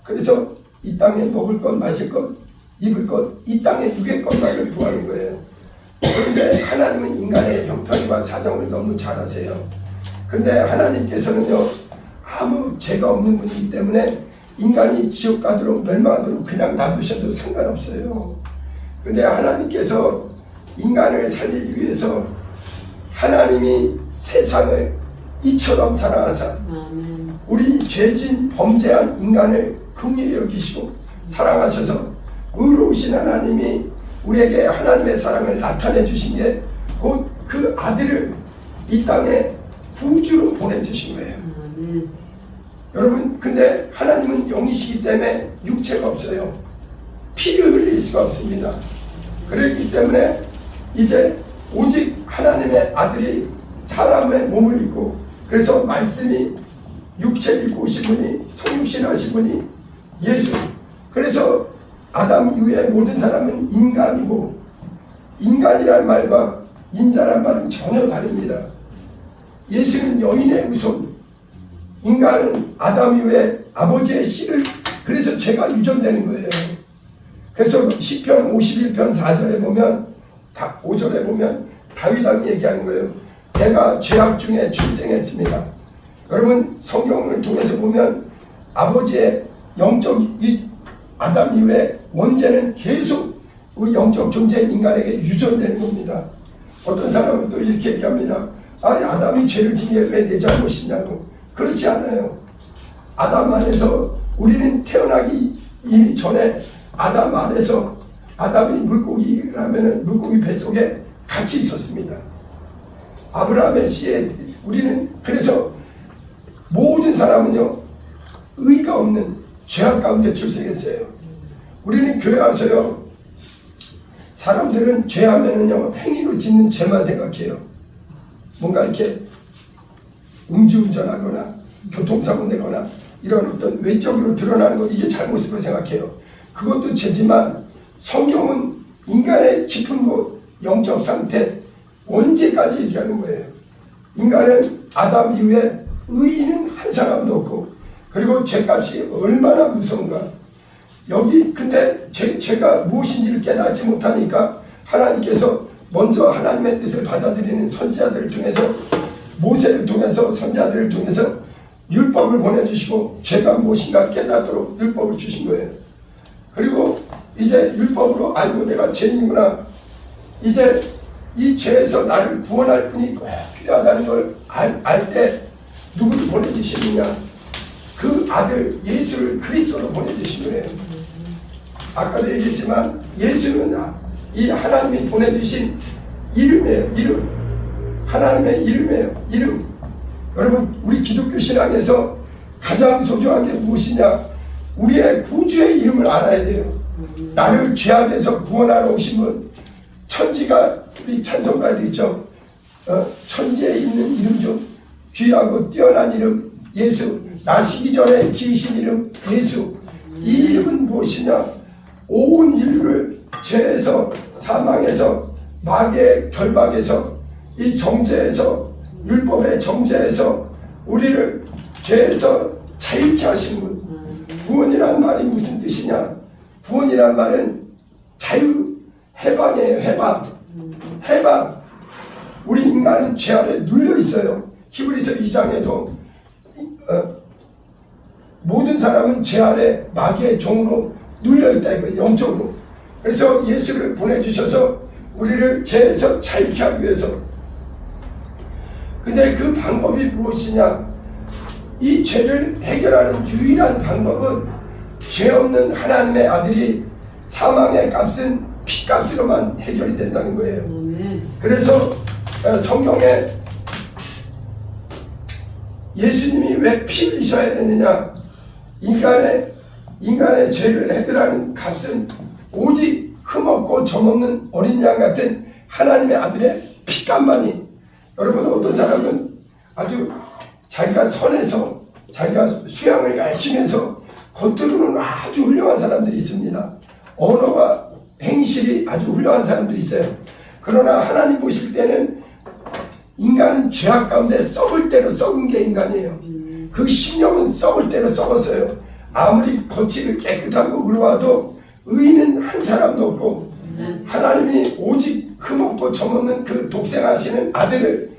그래서 이 땅에 먹을 것, 마실 것, 입을 것, 이 땅의 육의 것만을 구하는 거예요. 그런데 하나님은 인간의 형편과 사정을 너무 잘 아세요. 근데 하나님께서는요, 아무 죄가 없는 분이기 때문에 인간이 지옥 가도록 멸망하도록 그냥 놔두셔도 상관없어요. 근데 하나님께서 인간을 살리기 위해서 하나님이 세상을 이처럼 사랑하사 우리 죄진 범죄한 인간을 긍휼히 여기시고 사랑하셔서 의로우신 하나님이 우리에게 하나님의 사랑을 나타내 주신 게 곧 그 아들을 이 땅에 구주로 보내주신 거예요. 여러분, 근데 하나님은 영이시기 때문에 육체가 없어요. 피를 흘릴 수가 없습니다. 그렇기 때문에 이제 오직 하나님의 아들이 사람의 몸을 입고, 그래서 말씀이 육체를 입고 오신 분이, 성육신 하신 분이 예수. 그래서 아담 이후에 모든 사람은 인간이고, 인간이란 말과 인자란 말은 전혀 다릅니다. 예수는 여인의 후손, 인간은 아담 이후에 아버지의 씨를, 그래서 죄가 유전되는 거예요. 그래서 시편 51편 4절에 보면, 5절에 보면 다윗 왕이 얘기하는 거예요. 내가 죄악 중에 출생했습니다. 여러분, 성경을 통해서 보면 아버지의 영적 아담 이후에 원죄는 계속 우리 영적 존재인 인간에게 유전되는 겁니다. 어떤 사람은 또 이렇게 얘기합니다. 아담이 죄를 지은 게 왜 내 잘못이냐고. 그렇지 않아요. 아담 안에서 우리는 태어나기 이미 전에 아담 안에서, 아담이 물고기라면은 물고기 뱃속에 같이 있었습니다. 아브라함의 씨에 우리는 그래서 모든 사람은요 의가 없는 죄악 가운데 출생했어요. 우리는 교회 와서요 사람들은 죄하면은요 행위로 짓는 죄만 생각해요. 뭔가 이렇게 음주운전하거나 교통사고 내거나 이런 어떤 외적으로 드러나는 것 이게 잘못으로 생각해요. 그것도 죄지만 성경은 인간의 깊은 곳 영적 상태 언제까지 얘기하는 거예요. 인간은 아담 이후에 의인은 한 사람도 없고 그리고 죄값이 얼마나 무서운가. 여기 근데 죄가 무엇인지를 깨닫지 못하니까 하나님께서 먼저 하나님의 뜻을 받아들이는 선지자들을 통해서 모세를 통해서 선지자들을 통해서 율법을 보내주시고 죄가 무엇인가 깨닫도록 율법을 주신 거예요. 그리고 이제 율법으로 알고 내가 죄인이구나. 이제 이 죄에서 나를 구원할 분이 꼭 필요하다는 걸 알 때 누구를 보내주시느냐. 그 아들 예수를 그리스도로 보내주신 거예요. 아까도 얘기했지만 예수는 이 하나님이 보내주신 이름이에요. 이름. 하나님의 이름이에요. 이름. 여러분 우리 기독교 신앙에서 가장 소중한 게 무엇이냐. 우리의 구주의 이름을 알아야 돼요. 나를 죄악에서 구원하러 오신 분. 천지가 우리 찬송가에도 있죠. 천지에 있는 이름 중 귀하고 뛰어난 이름 예수. 나시기 전에 지으신 이름 예수. 이 이름은 무엇이냐. 온 인류를 죄에서 사망에서 마귀의 결박에서 이 정죄에서 율법의 정죄에서 우리를 죄에서 자유케 하신 분. 구원이라는 말이 무슨 뜻이냐. 구원이라는 말은 자유 해방이에요. 해방. 우리 인간은 죄 아래 눌려 있어요. 히브리서 2장에도 모든 사람은 죄 아래 마귀의 종으로 눌려 있다 이거예요. 영적으로. 그래서 예수를 보내주셔서 우리를 죄에서 자유케 하기 위해서. 근데 그 방법이 무엇이냐. 이 죄를 해결하는 유일한 방법은 죄 없는 하나님의 아들이 사망의 값은 피값으로만 해결이 된다는 거예요. 그래서 성경에 예수님이 왜 피 흘리셔야 되느냐. 인간의 죄를 해결하는 값은 오직 흠없고 점없는 어린 양 같은 하나님의 아들의 피값만이. 여러분 어떤 사람은 아주 자기가 선해서 자기가 수양을 열심히 해서 겉으로는 아주 훌륭한 사람들이 있습니다. 언어가 행실이 아주 훌륭한 사람들이 있어요. 그러나 하나님 보실 때는 인간은 죄악 가운데 썩을 대로 썩은 게 인간이에요. 그 심령은 썩을 대로 썩었어요. 아무리 겉이 깨끗하고 의로워도 의인은 한 사람도 없고 하나님이 오직 흠없고 점없는 그 독생하시는 아들을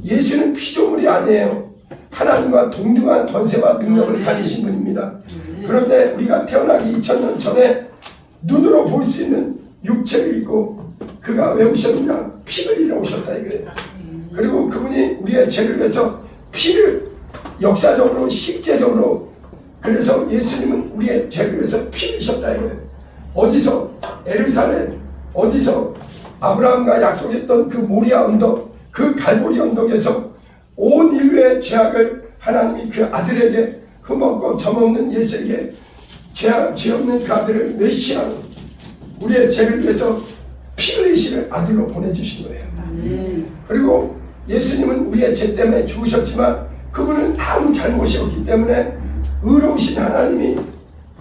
예수는 피조물이 아니에요. 하나님과 동등한 권세와 능력을 가지신 분입니다. 그런데 우리가 태어나기 2000년 전에 눈으로 볼 수 있는 육체를 입고 그가 왜 오셨느냐. 피 흘리러 오셨다 이거예요. 그리고 그분이 우리의 죄를 위해서 피를 역사적으로 실제적으로 그래서 예수님은 우리의 죄를 위해서 피 흘리셨다 이거예요. 어디서? 예루살렘. 어디서? 아브라함과 약속했던 그 모리아 언덕 그 갈보리 언덕에서 온 인류의 죄악을 하나님이 그 아들에게 흠없고 점없는 예수에게 죄 없는 그 아들을 메시아로 우리의 죄를 위해서 피 흘리시는 아들로 보내주신 거예요. 그리고 예수님은 우리의 죄 때문에 죽으셨지만 그분은 아무 잘못이 없기 때문에 의로우신 하나님이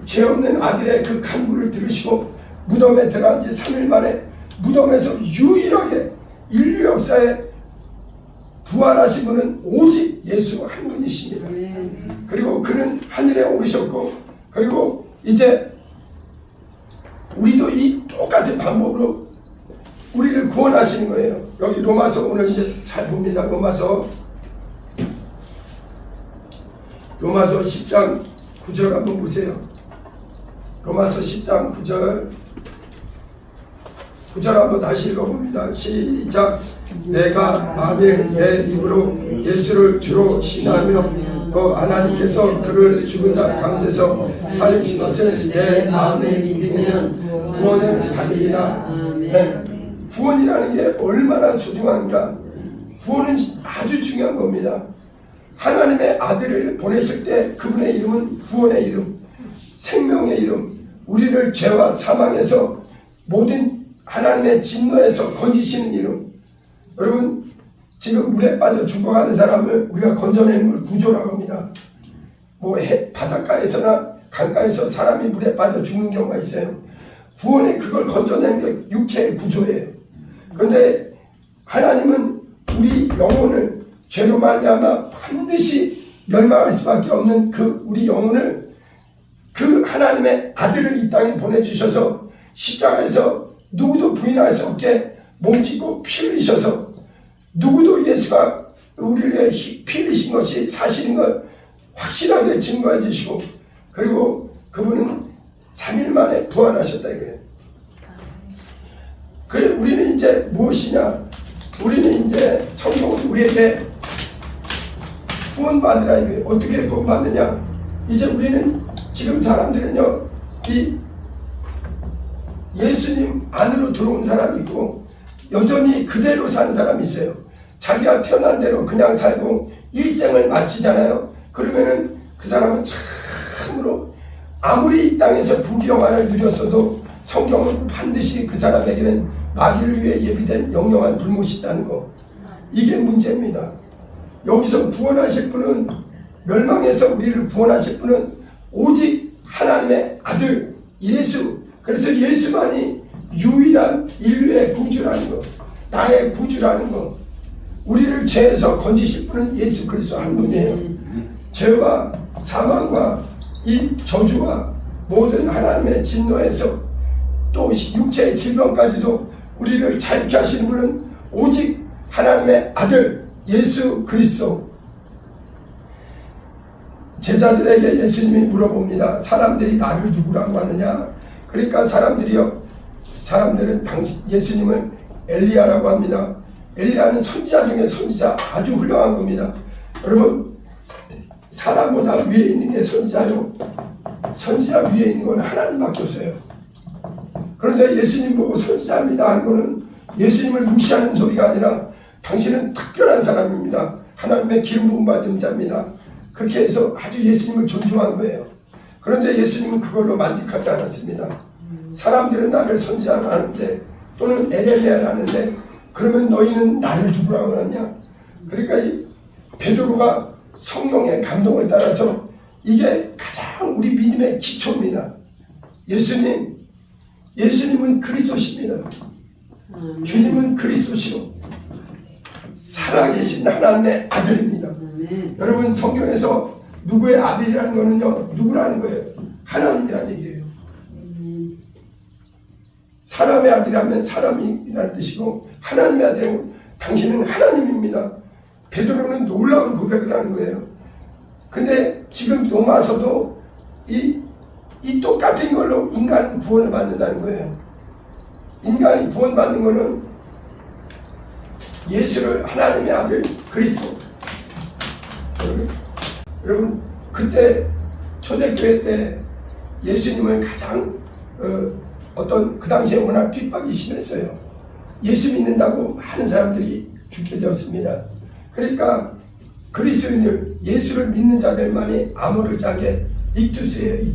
죄 없는 아들의 그 간구를 들으시고 무덤에 들어간 지 3일 만에 무덤에서 유일하게 인류 역사에 부활하신 분은 오직 예수 한 분이십니다. 그리고 그는 하늘에 오르셨고 그리고 이제 우리도 이 똑같은 방법으로 우리를 구원하시는 거예요. 여기 로마서 오늘 이제 잘 봅니다. 로마서 10장 9절 한번 보세요. 로마서 10장 9절 한번 다시 읽어봅니다. 시작. 내가 만일 내 입으로 예수를 주로 신하며 또 하나님께서 그를 죽은 자 가운데서 살리신 것을 내 마음에 믿으면 구원을 받으리라. 네. 구원이라는 게 얼마나 소중한가. 구원은 아주 중요한 겁니다. 하나님의 아들을 보내실 때 그분의 이름은 구원의 이름, 생명의 이름, 우리를 죄와 사망에서 모든 하나님의 진노에서 건지시는 이름. 여러분, 지금 물에 빠져 죽어가는 사람을 우리가 건져내는 걸 구조라고 합니다. 뭐 바닷가에서나 강가에서 사람이 물에 빠져 죽는 경우가 있어요. 구원에 그걸 건져내는 게 육체의 구조예요. 그런데 하나님은 우리 영혼을 죄로 말미암아 반드시 멸망할 수밖에 없는 그 우리 영혼을 그 하나님의 아들을 이 땅에 보내주셔서 십자가에서 누구도 부인할 수 없게 몸짓고 피 흘리셔서 누구도 예수가 우리를 위해 피 흘리신 것이 사실인 걸 확실하게 증거해 주시고, 그리고 그분은 3일 만에 부활하셨다 이거예요. 그래, 우리는 이제 무엇이냐? 우리는 이제 성경은 우리에게 구원받으라 이거예요. 어떻게 구원받느냐? 이제 우리는 지금 사람들은요, 이 예수님 안으로 들어온 사람이 있고 여전히 그대로 사는 사람이 있어요. 자기가 태어난 대로 그냥 살고 일생을 마치잖아요. 그러면은 그 사람은 참으로 아무리 이 땅에서 부귀영화를 누렸어도 성경은 반드시 그 사람에게는 마귀를 위해 예비된 영영한 불못이 있다는 거. 이게 문제입니다. 여기서 구원하실 분은, 멸망에서 우리를 구원하실 분은 오직 하나님의 아들 예수. 그래서 예수만이 유일한 인류의 구주라는 거, 나의 구주라는 거. 우리를 죄에서 건지실 분은 예수 그리스도 한 분이에요. 죄와 사망과 이 저주와 모든 하나님의 진노에서 또 육체의 질병까지도 우리를 자유케 하시는 분은 오직 하나님의 아들 예수 그리스도. 제자들에게 예수님이 물어봅니다. 사람들이 나를 누구라고 하느냐? 그러니까 사람들은 예수님을 엘리야라고 합니다. 엘리야는 선지자 중에 선지자, 아주 훌륭한 겁니다. 여러분, 사람보다 위에 있는 게 선지자요. 선지자 위에 있는 건 하나님밖에 없어요. 그런데 예수님 보고 선지자입니다 하는 거는 예수님을 무시하는 소리가 아니라 당신은 특별한 사람입니다. 하나님의 기름 부음 받은 자입니다. 그렇게 해서 아주 예수님을 존중한 거예요. 그런데 예수님은 그걸로 만족하지 않았습니다. 사람들은 나를 선지자라 하는데, 또는 에레미야라 하는데, 그러면 너희는 나를 누구라고 하느냐? 그러니까 이 베드로가 성령의 감동을 따라서 이게 가장 우리 믿음의 기초입니다. 예수님은 그리스도십니다. 주님은 그리스도시고 살아계신 하나님의 아들입니다. 여러분, 성경에서 누구의 아들이라는 거는요, 누구라는 거예요? 하나님이라는 얘기예요. 사람의 아들이라면 사람이라는 뜻이고, 하나님의 아들은 당신은 하나님입니다. 베드로는 놀라운 고백을 하는 거예요. 근데 지금 로마서도 이 똑같은 걸로 인간은 구원을 받는다는 거예요. 인간이 구원받는 거는 예수를 하나님의 아들 그리스도. 여러분, 그때 초대교회 때 예수님을 가장 그 당시에 워낙 핍박이 심했어요. 예수 믿는다고 많은 사람들이 죽게 되었습니다. 그러니까 그리스도인들, 예수를 믿는 자들만이 암호를 짠게 익투스예요.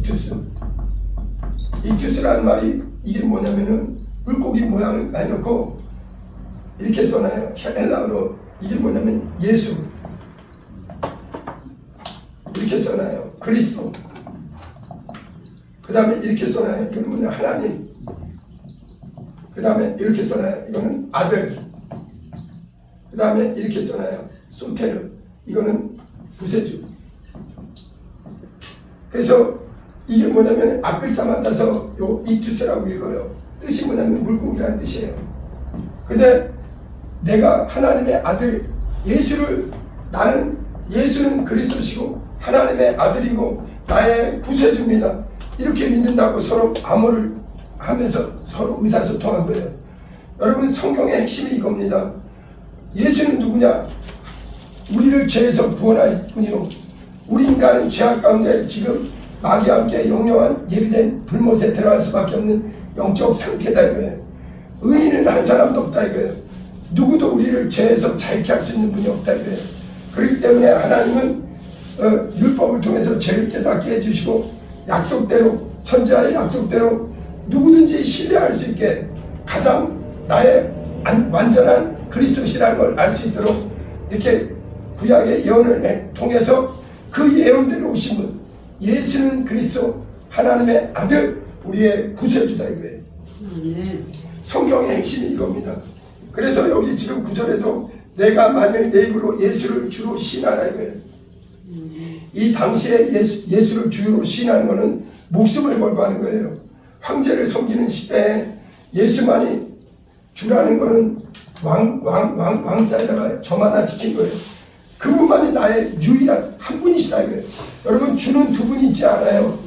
익투스라는 말이 이게 뭐냐면은 물고기 모양을 해놓고 이렇게 써놔요. 헬라어로. 이게 뭐냐면 예수, 이렇게 써놔요. 그리스도. 그 다음에 이렇게 써놔요. 이거는 뭐냐, 하나님. 그 다음에 이렇게 써놔요. 이거는 아들. 그 다음에 이렇게 써놔요. 소테르. 이거는 구세주. 그래서 이게 뭐냐면 앞글자만 따서 요 이투스라고 읽어요. 뜻이 뭐냐면 물고기라는 뜻이에요. 근데 내가 하나님의 아들 예수는 그리스도시고 하나님의 아들이고 나의 구세주입니다. 이렇게 믿는다고 서로 암호를 하면서 서로 의사소통한 거예요. 여러분, 성경의 핵심이 이겁니다. 예수는 누구냐? 우리를 죄에서 구원할 분이요, 우리 인간은 죄악 가운데 지금 마귀와 함께 영영한 예비된 불못에 들어갈 수밖에 없는 영적 상태다 이거예요. 의인은 한 사람도 없다 이거예요. 누구도 우리를 죄에서 자유케 할 수 있는 분이 없다 이거예요. 그렇기 때문에 하나님은 율법을 통해서 죄를 깨닫게 해주시고 약속대로 선지자의 약속대로 누구든지 신뢰할 수 있게 가장 나의 완전한 그리스도시라는 걸 알 수 있도록 이렇게 구약의 예언을 통해서 그 예언대로 오신 분 예수는 그리스도 하나님의 아들 우리의 구세주다 이거예요. 성경의 핵심이 이겁니다. 그래서 여기 지금 9절에도 내가 만일 내 입으로 예수를 주로 시인하라 이거예요. 이 당시에 예수를 주로 시인하는 것은 목숨을 걸고 하는 거예요. 황제를 섬기는 시대에 예수만이 주라는 것은 왕자에다가 점 하나 지킨 거예요. 그분만이 나의 유일한 한 분이시다 이거예요. 여러분 주는 두 분이 있지 않아요.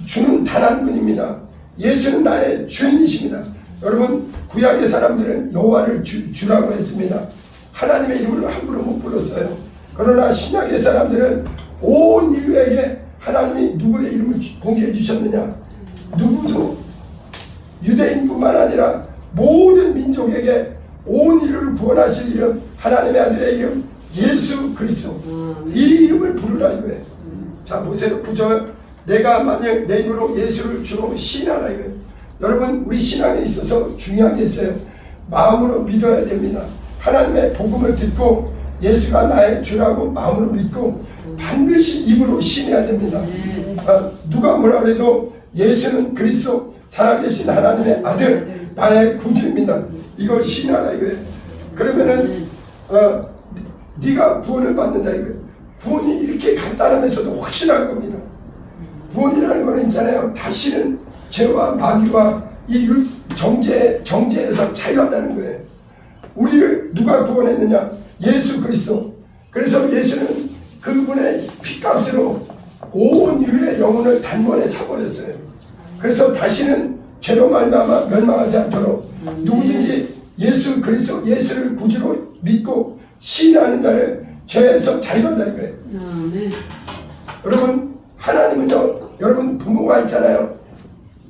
주는 단 한 분입니다. 예수는 나의 주인이십니다. 여러분 구약의 사람들은 여호와를 주라고 했습니다. 하나님의 이름을 함부로 못 불렀어요. 그러나 신약의 사람들은 온 인류에게 하나님이 누구의 이름을 공개해 주셨느냐? 누구도 유대인뿐만 아니라 모든 민족에게 온 인류를 구원하실 이름 하나님의 아들의 이름 예수 그리스도 이 이름을 부르라 이거예요. 자 보세요. 9절 내가 만약 내 입으로 예수를 주로 시인하라 이거예요. 여러분 우리 신앙에 있어서 중요한 게 있어요. 마음으로 믿어야 됩니다. 하나님의 복음을 듣고 예수가 나의 주라고 마음으로 믿고 반드시 입으로 시인해야 됩니다. 누가 뭐라 그래도 예수는 그리스도 살아계신 하나님의 아들 나의 구주입니다. 이걸 시인하라 이거예요. 그러면은 네가 구원을 받는다 이거예요. 구원이 이렇게 간단하면서도 확실한 겁니다. 구원이라는 거는 있잖아요. 다시는 죄와 마귀와 이 정죄에서 자유한다는 거예요. 우리를 누가 구원했느냐? 예수 그리스도. 그래서 예수는 그분의 피값으로 온 인류의 영혼을 단번에 사버렸어요. 그래서 다시는 죄로 말미암아 멸망하지 않도록 누구든지 예수 그리스도 예수를 구주로 믿고 시인하는 자를 죄에서 자유한다 이거예요. 여러분 하나님은요, 여러분 부모가 있잖아요.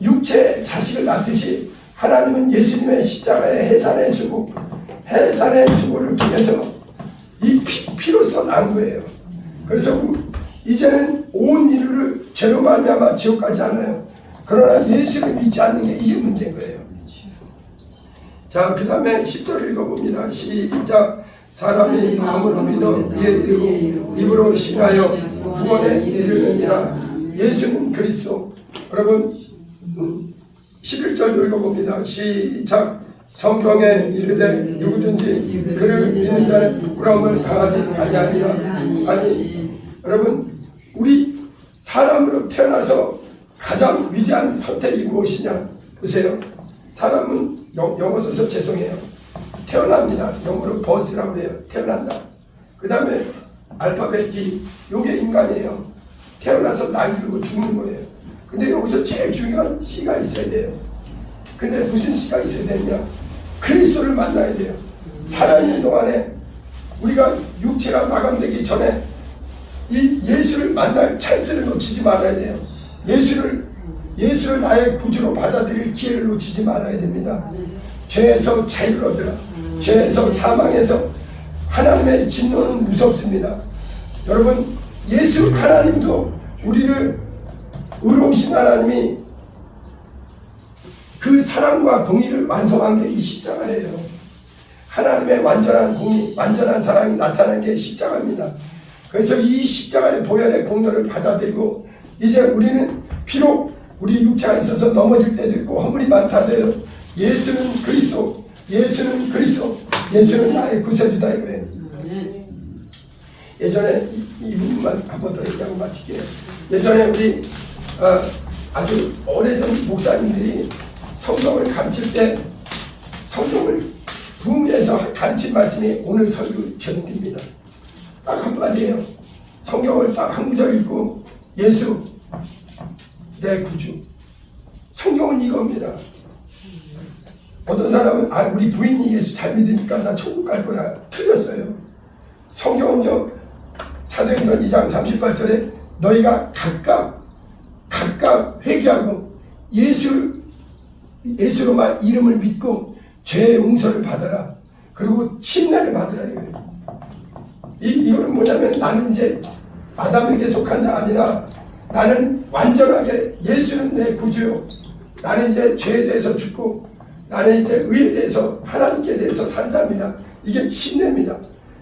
육체 자식을 낳듯이 하나님은 예수님의 십자가의 해산의 수고를 통해서 이 피로써 난 거예요. 그래서 이제는 온 인류를 죄로 말미암아 지옥 가지 않아요. 그러나 예수를 믿지 않는 게 이게 문제인 거예요. 자, 그 다음에 10절 읽어봅니다. 시작. 사람이 마음으로 믿어 이에 이르고 입으로 신하여 구원에 이르느니라. 예수는 그리스도. 여러분 11절 읽어봅니다. 시작. 성경에 이르되 누구든지 그를 믿는 자는 부끄러움을 당하지 아니하리라. 아니 여러분 우리 사람으로 태어나서 가장 위대한 선택이 무엇이냐 보세요. 사람은 영어 써서 죄송해요. 태어납니다. 영어로 버스라고 해요. 태어난다. 그 다음에 알파벳 D 요게 인간이에요. 태어나서 나이 들고 죽는 거예요. 근데 여기서 제일 중요한 C가 있어야 돼요. 근데 무슨 C가 있어야 되냐? 그리스도를 만나야 돼요. 살아있는 동안에 우리가 육체가 마감되기 전에 이 예수를 만날 찬스를 놓치지 말아야 돼요. 예수를 나의 구주로 받아들일 기회를 놓치지 말아야 됩니다. 죄에서 자유를 얻으라. 죄에서 사망에서 하나님의 진노는 무섭습니다. 여러분 예수 하나님도 우리를 의로우신 하나님이 그 사랑과 공의를 완성한 게 이 십자가예요. 하나님의 완전한 공의, 완전한 사랑이 나타난 게 십자가입니다. 그래서 이 십자가의 보혈의 공로를 받아들이고 이제 우리는 비록 우리 육체가 있어서 넘어질 때도 있고 허물이 많다 하더라도 예수는 그리스도, 예수는 그리스도, 예수는 나의 구세주다 이거예요. 예전에 이 부분만 한 번 더 얘기하고 마칠게요. 예전에 우리 아주 오래전 목사님들이 성경을 가르칠 때 성경을 부흥해서 가르친 말씀이 오늘 설교 제목입니다. 딱 한마디예요. 성경을 딱 한 구절 읽고 예수 내 구주. 성경은 이겁니다. 어떤 사람은 우리 부인이 예수 잘 믿으니까 나 천국 갈 거야. 틀렸어요. 성경은요 사도행전 2장 38절에 너희가 각각 회개하고 예수로만 이름을 믿고 죄의 용서를 받아라. 그리고 침례를 받으라 이거예요. 이거는 뭐냐면 나는 이제 아담에게 속한 자 아니라 나는 완전하게 예수는 내 구주요. 나는 이제 죄에 대해서 죽고 나는 이제 의에 대해서 하나님께 대해서 산 자입니다. 이게 침례입니다.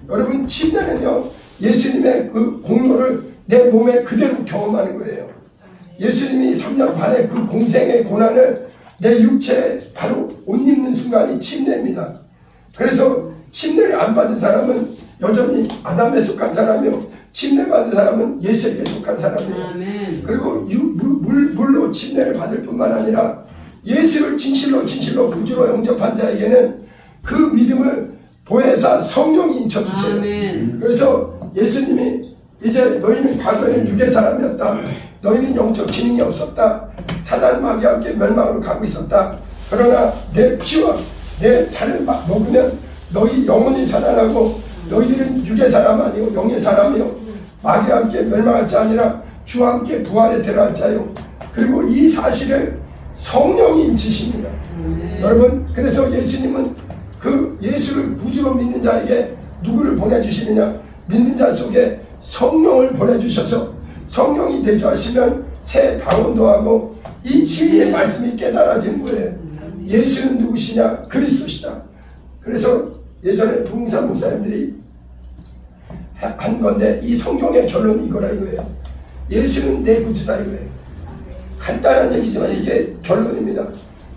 여러분 침례는요 예수님의 그 공로를 내 몸에 그대로 경험하는 거예요. 예수님이 3년 반의 그 공생의 고난을 내 육체에 바로 옷 입는 순간이 침례입니다. 그래서 침례를 안 받은 사람은 여전히 아담에 속한 사람이요 침례 받은 사람은 예수에게 속한 사람이에요. 아멘. 그리고 물로 침례를 받을 뿐만 아니라 예수를 진실로 구주로 영접한 자에게는 그 믿음을 보혜사 성령이 인쳐주세요. 아멘. 그래서 예수님이 이제 너희는 과거에는 육의 사람이었다. 너희는 영적 기능이 없었다. 사단 마귀와 함께 멸망으로 가고 있었다. 그러나 내 피와 내 살을 먹으면 너희 영혼이 살아나고 너희들은 육의 사람 아니고 영의 사람이요 마귀와 함께 멸망할 자 아니라 주와 함께 부활에 들어갈 자요. 그리고 이 사실을 성령이 인치십니다. 여러분 그래서 예수님은 그 예수를 구주로 믿는 자에게 누구를 보내주시느냐 믿는 자 속에 성령을 보내주셔서 성령이 내주하시면 새 방언도 하고 이 진리의 말씀이 깨달아지는 거예요. 예수는 누구시냐 그리스도시다. 그래서 예전에 부흥사 목사님들이 한 건데 이 성경의 결론이 이거라 이거예요. 예수는 내 구주다 이거예요. 간단한 얘기지만 이게 결론입니다.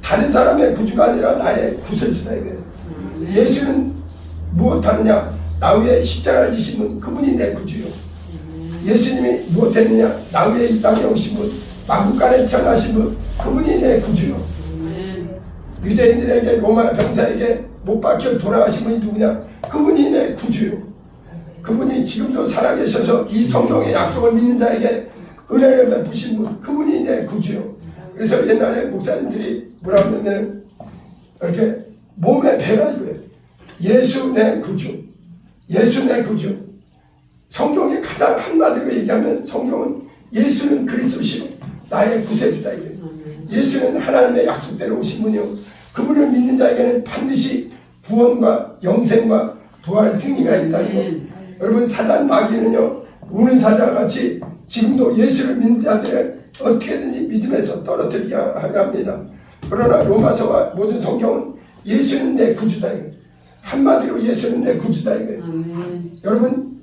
다른 사람의 구주가 아니라 나의 구세주다 이거예요. 예수는 무엇하느냐 나 위에 십자가를 지신 분 그분이 내 구주요. 예수님이 무엇했느냐 나 위에 이 땅에 오신 분 만국간에 태어나신 분 그분이 내 구주요. 유대인들에게 로마 병사에게 못 박혀 돌아가신 분이 누구냐 그분이 내 구주요. 그분이 지금도 살아계셔서 이 성경의 약속을 믿는 자에게 은혜를 베푸신 분 그분이 내 구주요. 그래서 옛날에 목사님들이 뭐라 하냐면 이렇게 몸에 배라 이거예요. 예수 내 구주. 예수 내 구주. 성경에 가장 한마디로 얘기하면 성경은 예수는 그리스도시요 나의 구세주다 이거예요. 예수는 하나님의 약속대로 오신 분이요 그분을 믿는 자에게는 반드시 구원과 영생과 부활 승리가 있다 이거. 여러분 사단 마귀는요 우는 사자와 같이 지금도 예수를 믿는 자들을 어떻게든지 믿음에서 떨어뜨리게 합니다. 그러나 로마서와 모든 성경은 예수는 내 구주다 이거예요. 한마디로 예수는 내 구주다 이거예요. 여러분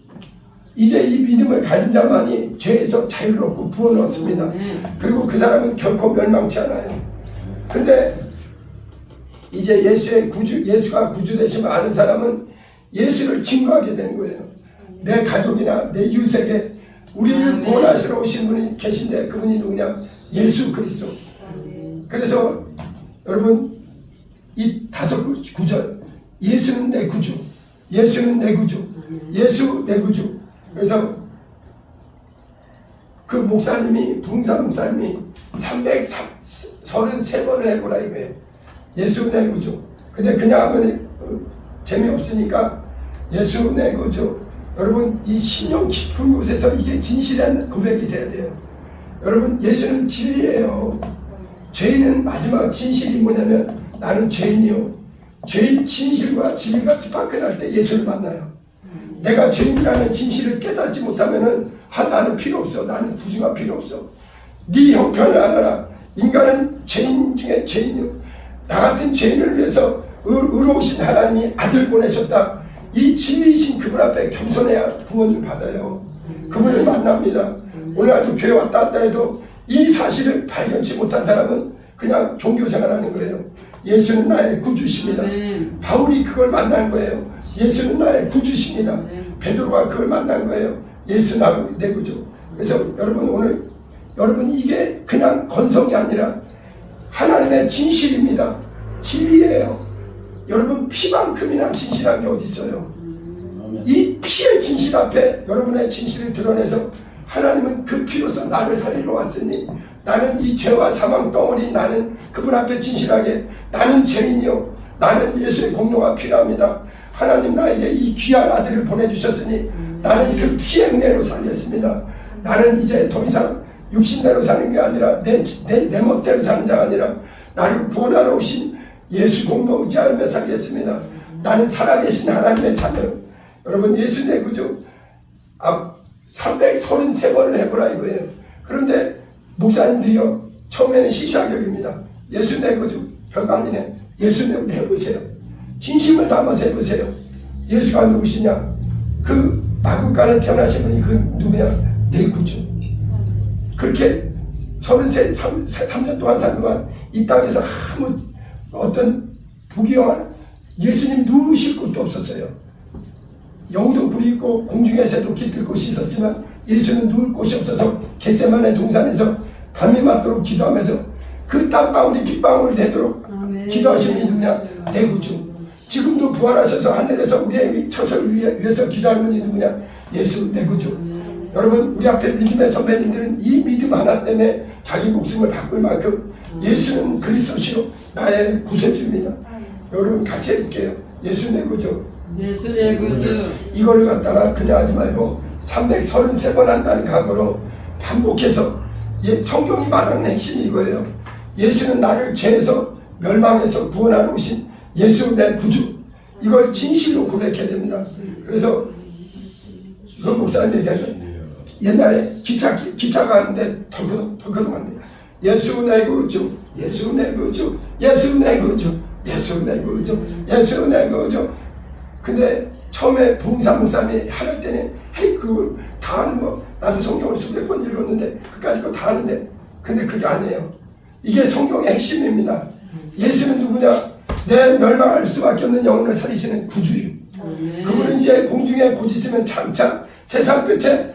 이제 이 믿음을 가진 자만이 죄에서 자유롭고 구원을 얻습니다. 그리고 그 사람은 결코 멸망치 않아요. 근데 이제 예수가 구주 되심을 아는 사람은 예수를 증거하게 되는 거예요. 내 가족이나 내 이웃에게 우리를 구원하시러 오신 분이 계신데 그분이 누구냐? 예수 그리스도. 그래서 여러분 이 5구절 예수는 내 구주, 예수는 내 구주, 예수 내 구주. 그래서 그 목사님이 부흥사 목사님이 333번을 해보라 이거예요. 예수 내 구주. 근데 그냥 하면 재미없으니까 예수 내 구주. 여러분 이 신령 깊은 곳에서 이게 진실한 고백이 돼야 돼요. 여러분 예수는 진리예요. 죄인은 마지막 진실이 뭐냐면 나는 죄인이요. 죄인 진실과 진리가 스파크할 때 예수를 만나요. 내가 죄인이라는 진실을 깨닫지 못하면은 나는 필요 없어. 나는 구주가 필요 없어. 네 형편을 알아라. 인간은 죄인 중에 죄인이요. 나 같은 죄인을 위해서 의로우신 하나님이 아들 보내셨다. 이 진리이신 그분 앞에 겸손해야 구원을 받아요. 그분을 만납니다. 오늘날도 교회 왔다 갔다 해도 이 사실을 발견치 못한 사람은 그냥 종교생활하는 거예요. 예수는 나의 구주십니다. 바울이 그걸 만난 거예요. 예수는 나의 구주십니다. 베드로가 그걸 만난 거예요. 예수 내 구주. 그래서 여러분 오늘 여러분 이게 그냥 건성이 아니라 하나님의 진실입니다. 진리예요. 여러분 피만큼이나 진실한 게 어디 있어요? 이 피의 진실 앞에 여러분의 진실을 드러내서 하나님은 그 피로서 나를 살리러 왔으니 나는 이 죄와 사망 덩어리 나는 그분 앞에 진실하게 나는 죄인이요 나는 예수의 공로가 필요합니다. 하나님 나에게 이 귀한 아들을 보내주셨으니 나는 그 피의 은혜로 살겠습니다. 나는 이제 더 이상 육신대로 사는 게 아니라 내 멋대로 사는 자가 아니라 나를 구원하러 오신 예수 공로 의지하며 살겠습니다. 나는 살아계신 하나님의 자녀. 여러분 예수 내 구주 333번을 해보라 이거예요. 그런데 목사님들이요 처음에는 시시하격입니다. 예수 내 구주 별거 아니네. 예수 내 구주 해보세요. 진심을 담아서 해보세요. 예수가 누구시냐? 그 마국간에 태어나신 분이 그 누구냐? 내 구주. 그렇게 33년 동안 산 동안 이 땅에서 아무 어떤 부귀영한 예수님 누우실 곳도 없었어요. 여우도 굴이 있고 공중의 새도 깃들 곳이 있었지만 예수는 누울 곳이 없어서 겟세마네 동산에서 밤이 맞도록 기도하면서 그 땀방울이 빗방울 되도록 기도하신 분이 누구냐? 내 구주. 지금도 부활하셔서 하늘에서 우리의 처소를 위해서 기도하는 분이 누구냐? 예수 내 구주. 여러분 우리 앞에 믿음의 선배님들은 이 믿음 하나 때문에 자기 목숨을 바꿀 만큼 예수는 그리스도시요 나의 구세주입니다. 여러분 같이 해볼게요. 예수 내 구주. 예수 내 구주. 이거를 갖다가 그냥 하지 말고 333번 한다는 각오로 반복해서 성경이 말하는 핵심이 이거예요. 예수는 나를 죄에서 멸망해서 구원하러 오신 예수 내 구주. 이걸 진실로 고백해야 됩니다. 그래서 그 목사님 얘기하면 옛날에 기차 가는데 덜커덩 한대. 예수 내 구주, 예수 내 구주, 예수 내 구주, 예수 내 구주, 예수 내 구주. 근데 처음에 부흥사 목사님이 할 때는 헤이 그걸 다 하는 거 나도 성경을 수백 번 읽었는데 그까짓 거 다 하는데 근데 그게 아니에요. 이게 성경의 핵심입니다. 예수는 누구냐? 내 멸망할 수밖에 없는 영혼을 살리시는 구주요. 그분은 이제 공중에 곧 있으면 장차 세상 끝에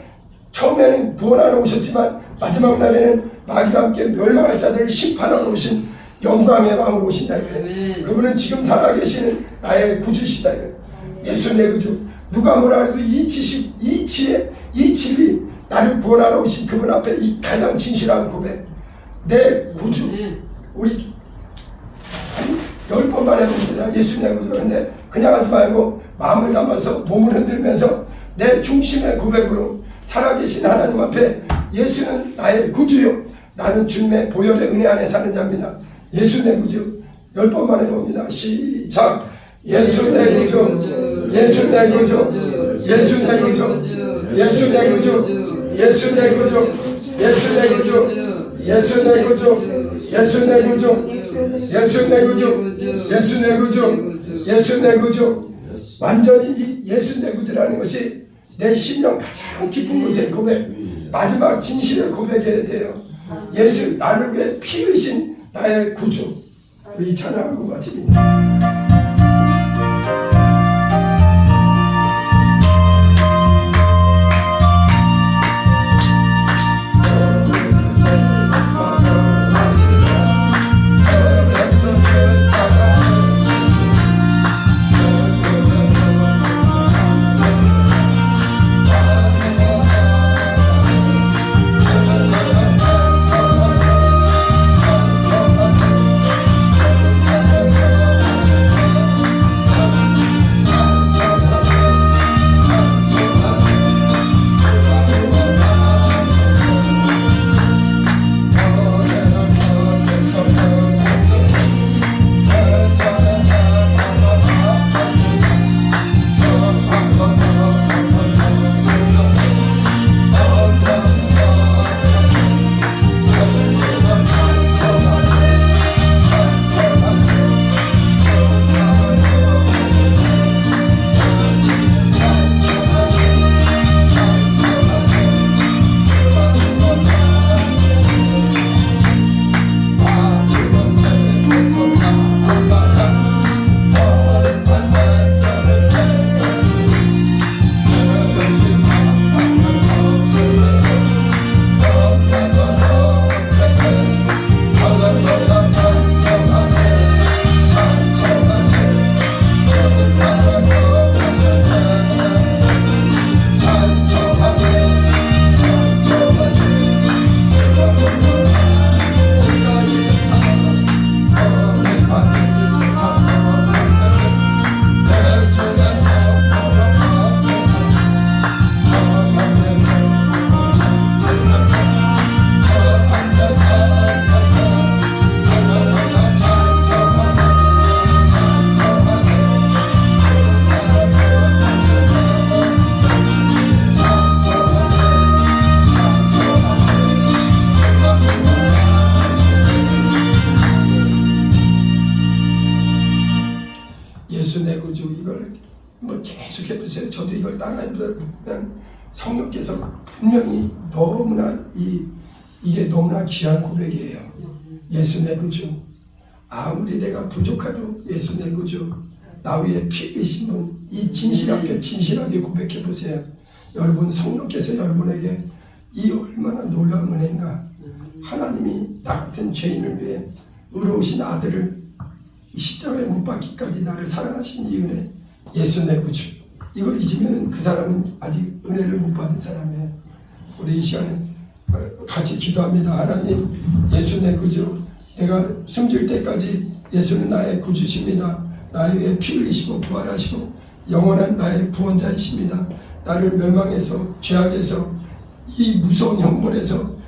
처음에는 구원하러 오셨지만 마지막 날에는 마귀와 함께 멸망할 자들을 심판하러 오신 영광의 왕으로 오신다 이거예요. 그분은 지금 살아계시는 나의 구주시다 이거예요. 예수 내 구주. 누가 뭐라 해도 이 지식, 이 지혜, 이 진리 나를 구원하러 오신 그분 앞에 이 가장 진실한 고백. 내 구주. 우리 10번만 해봅니다. 예수 내 구주. 근데 그냥 하지 말고 마음을 담아서 몸을 흔들면서 내 중심의 고백으로 살아계신 하나님 앞에 예수는 나의 구주요 나는 주님의 보혈의 은혜 안에 사는 자입니다. 예수 내 구주 10번만 해봅니다. 시작. 예수 내 구주, 예수 내 구주, 예수 내 구주, 예수 내 구주, 예수 내 구주, 예수 내 구주, 예수 내 구주, 예수 내 구주, 예수 내 구주, 예수 내 구주, 예수 내 구주. 완전히 이 예수 내 구주라는 것이 내 심령 가장 깊은 곳의 고백, 마지막 진실의 고백해야 돼요. 예수 나를 위해 피 흘리신 나의 구주. 우리 찬양하고 마칩니다. 알아보면 성령께서 분명히 너무나 이게 너무나 귀한 고백이에요. 예수 내 구주. 아무리 내가 부족하도 예수 내 구주. 나 위에 피 흘리신 분, 이 진실 앞에 진실하게 고백해 보세요. 여러분, 성령께서 여러분에게 이 얼마나 놀라운 은혜인가. 하나님이 나 같은 죄인을 위해 의로우신 아들을 십자가에 못 박기까지 나를 사랑하신 이 은혜, 예수 내 구주. 이걸 잊으면 그 사람은 아직 은혜를 못 받은 사람이에요. 우리 이 시간에 같이 기도합니다. 하나님, 예수 내 구주. 내가 숨질 때까지 예수는 나의 구주십니다. 나의 위해 피 흘리시고 부활하시고 영원한 나의 구원자이십니다. 나를 멸망에서 죄악에서 이 무서운 형벌에서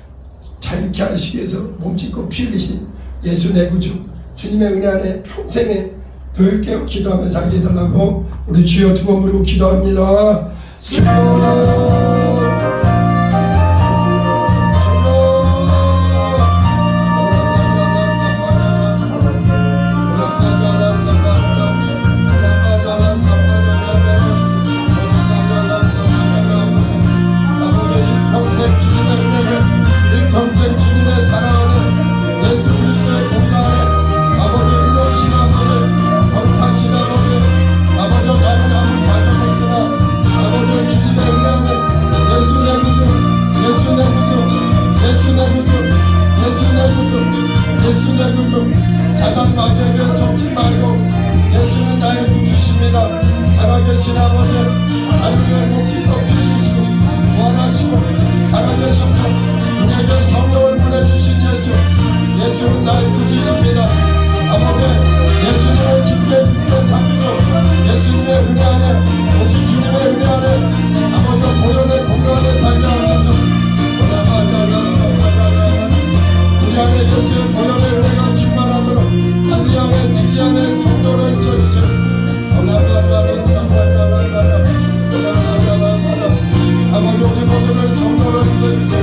자유케 하시기 위해서 몸짓고 피 흘리신 예수 내 구주. 주님의 은혜 안에 평생에 늘 깨어 기도하며 살게 해달라고 우리 주여 두 번 부르고 기도합니다. 주여 평생 주님의 사랑하는 예수 그리스도의 공간에 아버지 의로우신 아버지 거룩하신 아버지 아버지 나는 아무 잘못했으나 아버지 주님의 은혜는 예수 내 구주 예수 내 구주 예수 내 구주 예수 내 구주 예수 내 구주 사단 마귀에게 속지 말고 예수는 나의 구주십니다. 살아계신 아버지 하나님의 목숨도 빌리시고 구원하시고 살아계셔서 우리에게 성령을 보내주신 예수는 나의 구주십니다. 아버지 예수님을 깊게 삼기로 예수님의 은혜 안에 오직 주님의 은혜 안에 아버지 보혈의 공간에 살게 하셔서 우리 안에 예수의 보혈의 은혜가 충만하도록 진리 안에 성도를 쳐주셨습니다. 아버지 우리 모두를 성도를 부어주세요.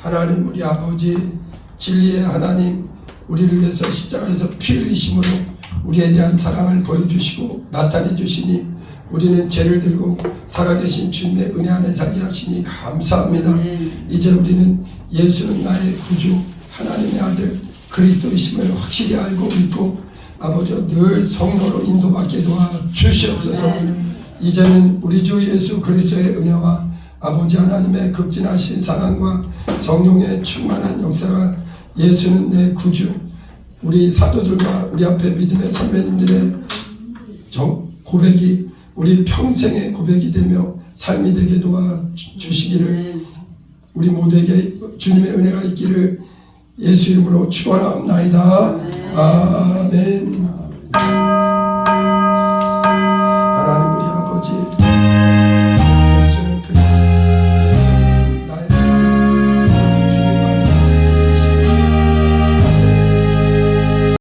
하나님 우리 아버지 진리의 하나님 우리를 위해서 십자가에서 피 흘리심으로 우리에 대한 사랑을 보여주시고 나타내 주시니 우리는 죄를 들고 살아계신 주님의 은혜 안에 살게 하시니 감사합니다. 이제 우리는 예수는 나의 구주 하나님의 아들 그리스도이심을 확실히 알고 믿고 아버지 늘 성도로 인도받게 도와 주시옵소서. 이제는 우리 주 예수 그리스도의 은혜와 아버지 하나님의 극진하신 사랑과 성령의 충만한 역사가 예수는 내 구주, 우리 사도들과 우리 앞에 믿음의 선배님들의 고백이 우리 평생의 고백이 되며 삶이 되게 도와주시기를 우리 모두에게 주님의 은혜가 있기를 예수 이름으로 축원하옵나이다. 아멘.